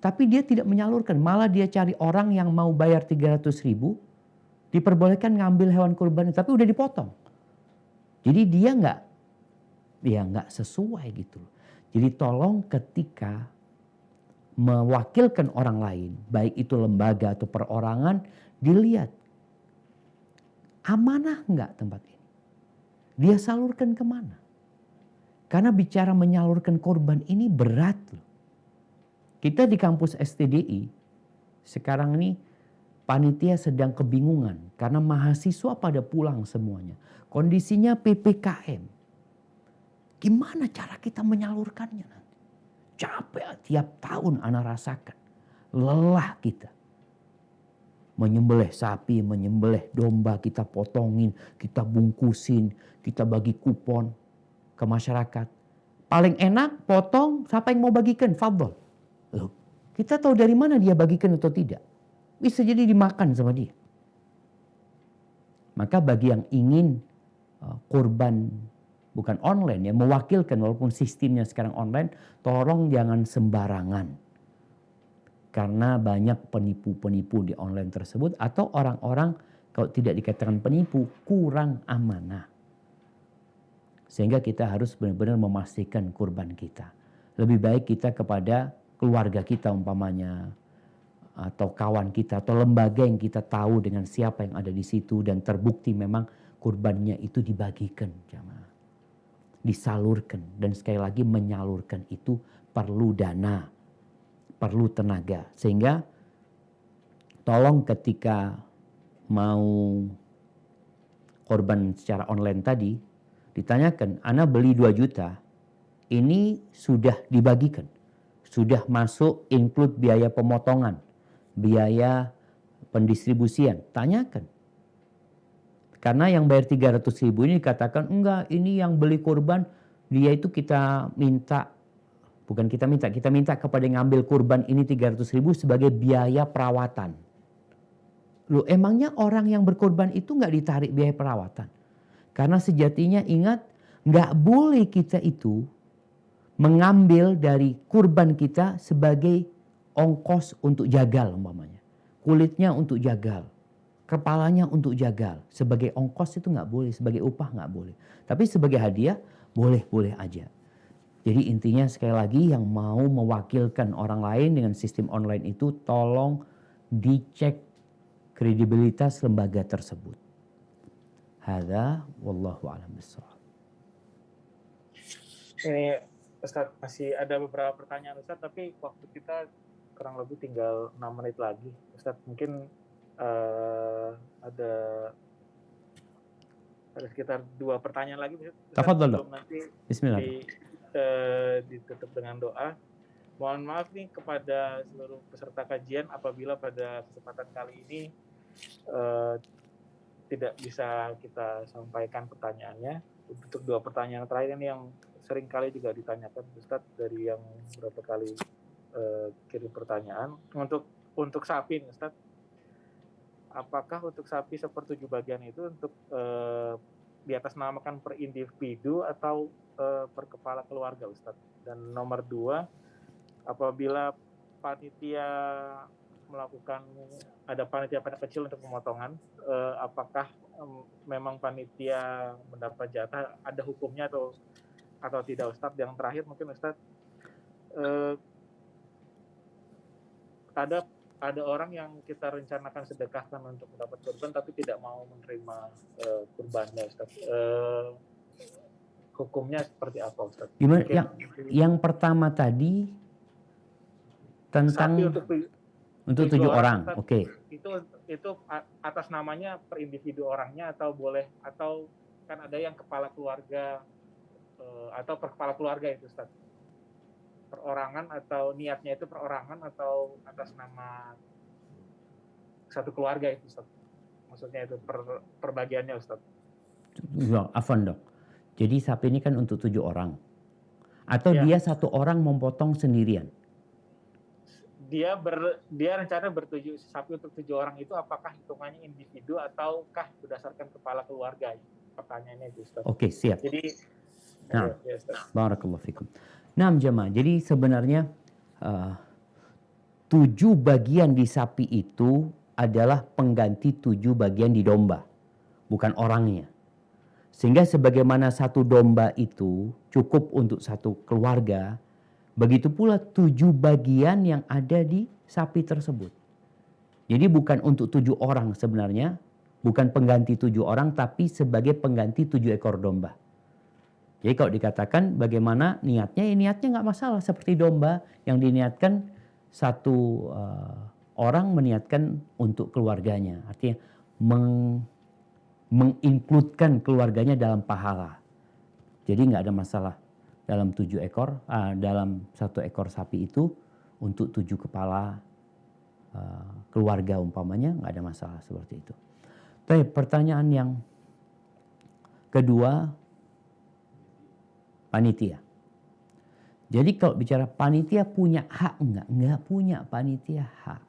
S2: Tapi dia tidak menyalurkan, malah dia cari orang yang mau bayar 300.000, diperbolehkan ngambil hewan kurban, tapi udah dipotong. Jadi dia nggak sesuai gitu. Jadi tolong ketika mewakilkan orang lain, baik itu lembaga atau perorangan, dilihat amanah nggak tempat ini. Dia salurkan kemana? Karena bicara menyalurkan korban ini berat loh. Kita di kampus STDI sekarang ini panitia sedang kebingungan karena mahasiswa pada pulang semuanya. Kondisinya PPKM. Gimana cara kita menyalurkannya nanti? Capek tiap tahun Ana rasakan. Lelah kita. Menyembelih sapi, menyembelih domba, kita potongin, kita bungkusin, kita bagi kupon ke masyarakat. Paling enak potong, siapa yang mau bagikan? Fadhol. Loh, kita tahu dari mana dia bagikan atau tidak. Bisa jadi dimakan sama dia. Maka bagi yang ingin kurban bukan online ya, mewakilkan walaupun sistemnya sekarang online, tolong jangan sembarangan. Karena banyak penipu-penipu di online tersebut atau orang-orang kalau tidak dikatakan penipu kurang amanah. Sehingga kita harus benar-benar memastikan kurban kita. Lebih baik kita kepada keluarga kita umpamanya, atau kawan kita, atau lembaga yang kita tahu dengan siapa yang ada di situ dan terbukti memang kurbannya itu dibagikan, jamaah. Disalurkan, dan sekali lagi menyalurkan itu perlu dana, perlu tenaga. Sehingga tolong ketika mau korban secara online tadi, ditanyakan, Ana beli 2 juta, ini sudah dibagikan, sudah masuk include biaya pemotongan, biaya pendistribusian, tanyakan. Karena yang bayar 300.000 ini dikatakan, enggak, ini yang beli kurban, dia itu kita minta kepada yang ngambil kurban ini 300.000 sebagai biaya perawatan. Loh, emangnya orang yang berkorban itu nggak ditarik biaya perawatan? Karena sejatinya ingat, nggak boleh kita itu mengambil dari kurban kita sebagai ongkos untuk jagal umpamanya. Kulitnya untuk jagal, kepalanya untuk jagal. Sebagai ongkos itu nggak boleh, sebagai upah nggak boleh. Tapi sebagai hadiah boleh-boleh aja. Jadi intinya sekali lagi yang mau mewakilkan orang lain dengan sistem online itu tolong dicek kredibilitas lembaga tersebut. Hadza wallahu a'lam bishawab.
S1: Ini Ustadz masih ada beberapa pertanyaan Ustadz, tapi waktu kita kurang lebih tinggal 6 menit lagi. Ustadz mungkin ada sekitar 2 pertanyaan lagi.
S2: Tafadhol.
S1: Nanti
S2: Bismillah.
S1: ditutup dengan doa. Mohon maaf nih kepada seluruh peserta kajian apabila pada kesempatan kali ini tidak bisa kita sampaikan pertanyaannya. Untuk 2 pertanyaan terakhir ini yang sering kali juga ditanyakan Ustadz dari yang berapa kali kirim pertanyaan. Untuk sapi nih Ustadz, apakah untuk sapi sepertujuh bagian itu untuk di atas namakan per individu atau per kepala keluarga Ustadz? Dan nomor 2, apabila panitia melakukan, ada panitia kecil untuk pemotongan, apakah memang panitia mendapat jatah, ada hukumnya atau tidak Ustadz? Yang terakhir mungkin Ustadz, eh, ada orang yang kita rencanakan sedekahkan untuk mendapat kurban tapi tidak mau menerima kurbannya, Ustaz. Hukumnya seperti apa, Ustaz?
S2: Gimana? Yang pertama tadi tentang untuk 7 orang. Oke.
S1: Itu atas namanya per individu orangnya atau boleh, atau kan ada yang kepala keluarga atau per kepala keluarga itu, Ustaz. Perorangan atau niatnya itu perorangan atau atas nama satu keluarga itu, Ustaz. Maksudnya itu perbagiannya, Ustaz.
S2: Ya, afwan dok. Jadi sapi ini kan untuk 7 orang. Atau dia satu orang memotong sendirian?
S1: Dia rencana sapi untuk 7 orang itu apakah hitungannya individu ataukah berdasarkan kepala keluarga? Pertanyaannya itu, Ustaz.
S2: Oke, siap.
S1: Jadi,
S2: barakallahu fikum. Nah, jemaah. Jadi sebenarnya 7 bagian di sapi itu adalah pengganti 7 bagian di domba, bukan orangnya. Sehingga sebagaimana satu domba itu cukup untuk satu keluarga, begitu pula 7 bagian yang ada di sapi tersebut. Jadi bukan untuk 7 orang sebenarnya, bukan pengganti 7 orang, tapi sebagai pengganti 7 ekor domba. Jadi kalau dikatakan bagaimana niatnya, ya niatnya nggak masalah. Seperti domba yang diniatkan satu orang meniatkan untuk keluarganya. Artinya menginkludkan keluarganya dalam pahala. Jadi nggak ada masalah dalam 7 ekor, dalam 1 ekor sapi itu untuk 7 kepala keluarga umpamanya, nggak ada masalah seperti itu. Tapi pertanyaan yang kedua, panitia. Jadi kalau bicara panitia punya hak enggak? Enggak punya panitia hak.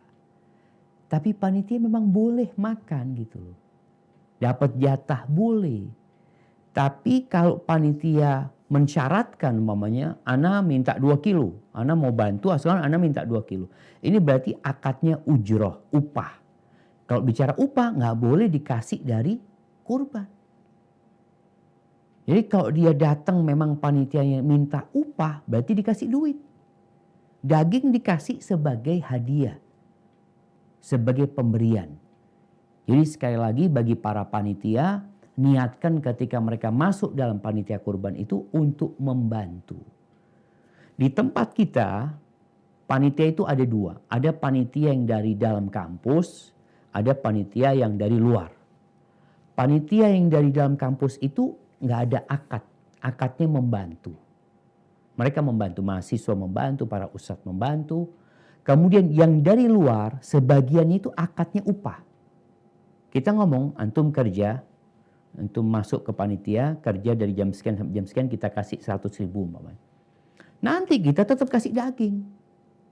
S2: Tapi panitia memang boleh makan gitu loh. Dapat jatah boleh. Tapi kalau panitia mensyaratkan umpamanya, ana minta 2 kilo. Ana mau bantu asalkan ana minta 2 kilo. Ini berarti akadnya ujroh, upah. Kalau bicara upah nggak boleh dikasih dari kurban. Jadi kalau dia datang memang panitianya minta upah, berarti dikasih duit. Daging dikasih sebagai hadiah. Sebagai pemberian. Jadi sekali lagi bagi para panitia, niatkan ketika mereka masuk dalam panitia kurban itu untuk membantu. Di tempat kita, panitia itu ada 2. Ada panitia yang dari dalam kampus, ada panitia yang dari luar. Panitia yang dari dalam kampus itu nggak ada akad. Akadnya membantu. Mereka membantu, mahasiswa membantu, para ustadz membantu. Kemudian yang dari luar, sebagiannya itu akadnya upah. Kita ngomong, antum kerja, antum masuk ke panitia, kerja dari jam sekian sampai jam sekian, kita kasih 100.000 umpamanya. Nanti kita tetap kasih daging.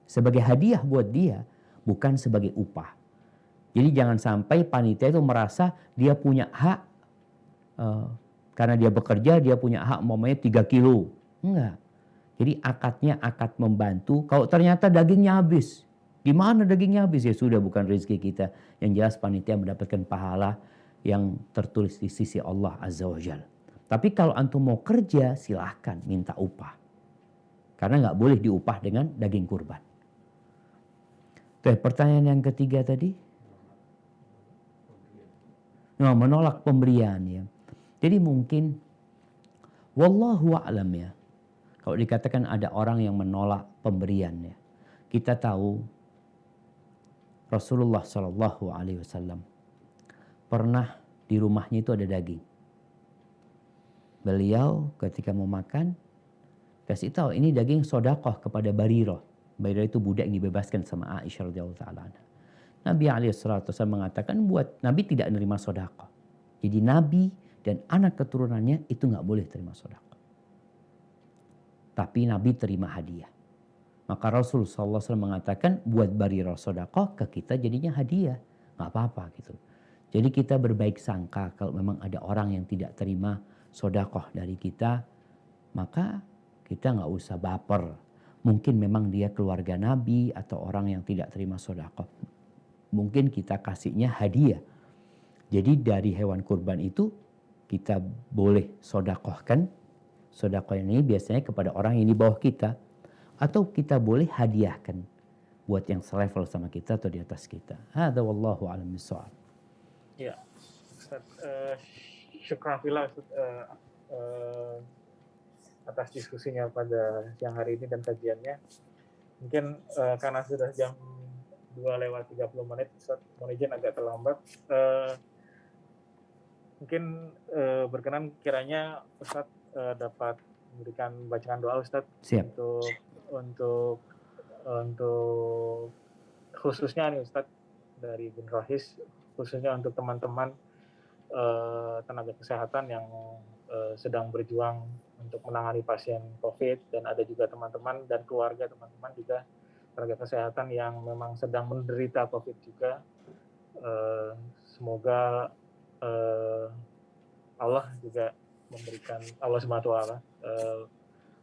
S2: Sebagai hadiah buat dia, bukan sebagai upah. Jadi jangan sampai panitia itu merasa dia punya hak, karena dia bekerja, dia punya hak umpamanya 3 kilo. Enggak. Jadi akadnya akad membantu. Kalau ternyata dagingnya habis. Di mana dagingnya habis? Ya sudah, bukan rezeki kita. Yang jelas panitia mendapatkan pahala yang tertulis di sisi Allah Azza wa Jalla. Tapi kalau antum mau kerja, silahkan minta upah. Karena nggak boleh diupah dengan daging kurban. Tuh, pertanyaan yang ketiga tadi. Nah, menolak pemberian ya. Jadi mungkin wallahu a'lam ya. Kalau dikatakan ada orang yang menolak pemberian ya. Kita tahu Rasulullah Shallallahu Alaihi Wasallam pernah di rumahnya itu ada daging. Beliau ketika mau makan kasih tahu ini daging sodakoh kepada Barirah. Barirah itu budak yang dibebaskan sama Aisyah radhiyallahu taala. Nabi alaihissalatu wasallam mengatakan buat Nabi tidak menerima sodakoh. Jadi Nabi dan anak keturunannya itu nggak boleh terima sodakoh. Tapi Nabi terima hadiah. Maka Rasul SAW mengatakan buat Barirah sodakoh ke kita jadinya hadiah. Nggak apa-apa gitu. Jadi kita berbaik sangka kalau memang ada orang yang tidak terima sodakoh dari kita. Maka kita nggak usah baper. Mungkin memang dia keluarga Nabi atau orang yang tidak terima sodakoh. Mungkin kita kasihnya hadiah. Jadi dari hewan kurban itu kita boleh sodakohkan. Sodakoh ini biasanya kepada orang yang di bawah kita. atau kita boleh hadiahkan buat yang selevel sama kita atau di atas kita. Hadza wallahu a'lam bishawab.
S1: Ya, Ustaz, syukran fillah Ustaz, atas diskusinya pada siang hari ini dan kajiannya. Mungkin karena sudah jam 2:30 Ustaz, mohon izin agak terlambat. Mungkin berkenan kiranya Ustaz dapat memberikan bacaan doa Ustaz.
S2: Siap.
S1: untuk khususnya nih Ustaz dari Bin Rohis, khususnya untuk teman-teman tenaga kesehatan yang sedang berjuang untuk menangani pasien COVID, dan ada juga teman-teman dan keluarga teman-teman juga tenaga kesehatan yang memang sedang menderita COVID juga. Semoga Allah juga memberikan, Allah SWT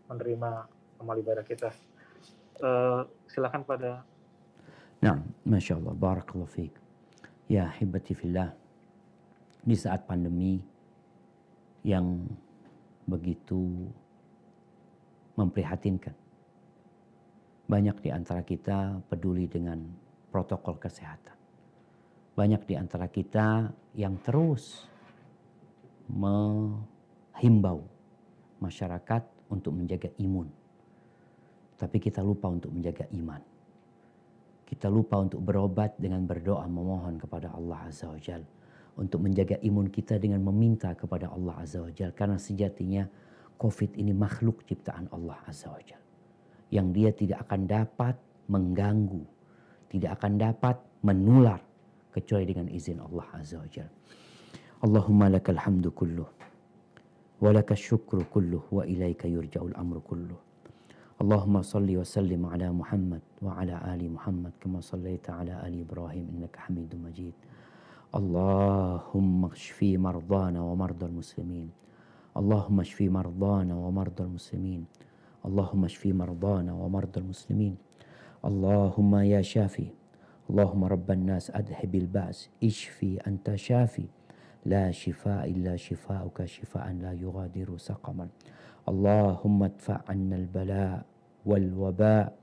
S1: menerima amal ibadah kita. Silakan pada.
S2: Nah, Masya Allah, barakallahu fiik. Ya hibati fillah, di saat pandemi yang begitu memprihatinkan, banyak di antara kita peduli dengan protokol kesehatan. Banyak di antara kita yang terus menghimbau masyarakat untuk menjaga imun. Tapi kita lupa untuk menjaga iman. Kita lupa untuk berobat dengan berdoa memohon kepada Allah Azza wa Jalla. Untuk menjaga imun kita dengan meminta kepada Allah Azza wa Jalla. Karena sejatinya COVID ini makhluk ciptaan Allah Azza wa Jalla. Yang dia tidak akan dapat mengganggu, tidak akan dapat menular kecuali dengan izin Allah Azza wa Jalla. Allahumma lakal hamdu kulluh, wa lakal syukru kulluh, wa ilaika yurja'ul amru kulluh. Allahumma salli wa sallim ala Muhammad wa ala ali Muhammad kama sallaita ala ali Ibrahim innaka Hamidum Majid. Allahumma shfi mardana wa mardal muslimin. Allahumma shfi mardana wa mardal muslimin. Allahumma shfi mardana wa mardal muslimin. Allahumma ya syafi. Allahumma rabban nas adhibil ba's ishfi anta syafi. La shifa illa shifauka shifaan la yughadiru saqaman. Allahumma adfa' anna al-bala' wal-waba'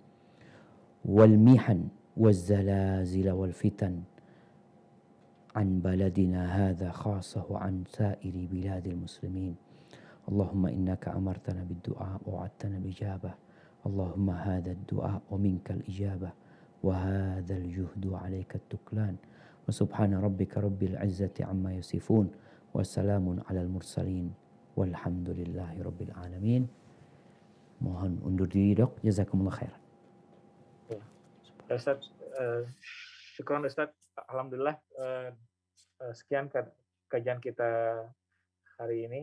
S2: wal-mihan wal-zalazil wal-fitan an baladina hadha khasah wa an sa'iri biladil muslimin. Allahumma innaka amartana bid-du'a wa wa'adtana bijabah. Allahumma hadha ad-du'a wa minka al-ijabah wa hadha al-juhdu 'alayka at-tuklan. Wa subhana rabbika rabbil 'izzati 'amma yasifun wa salamun 'alal mursalin walhamdulillahi rabbil alamin. Mohon undur diri dok, jazakumullah khairan.
S1: Ustaz, syukran Ustaz. Alhamdulillah, sekian kajian kita hari ini.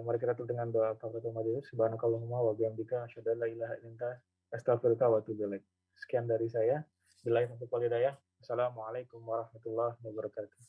S1: Mari kita tutup dengan doa kafaratul majelis. Subhanakallahumma wa bihamdika asyhadu an la ilaha illa anta astaghfiruka wa atubu ilaik. Sekian dari saya. Billahi taufiq wal hidayah. Assalamualaikum warahmatullahi wabarakatuh.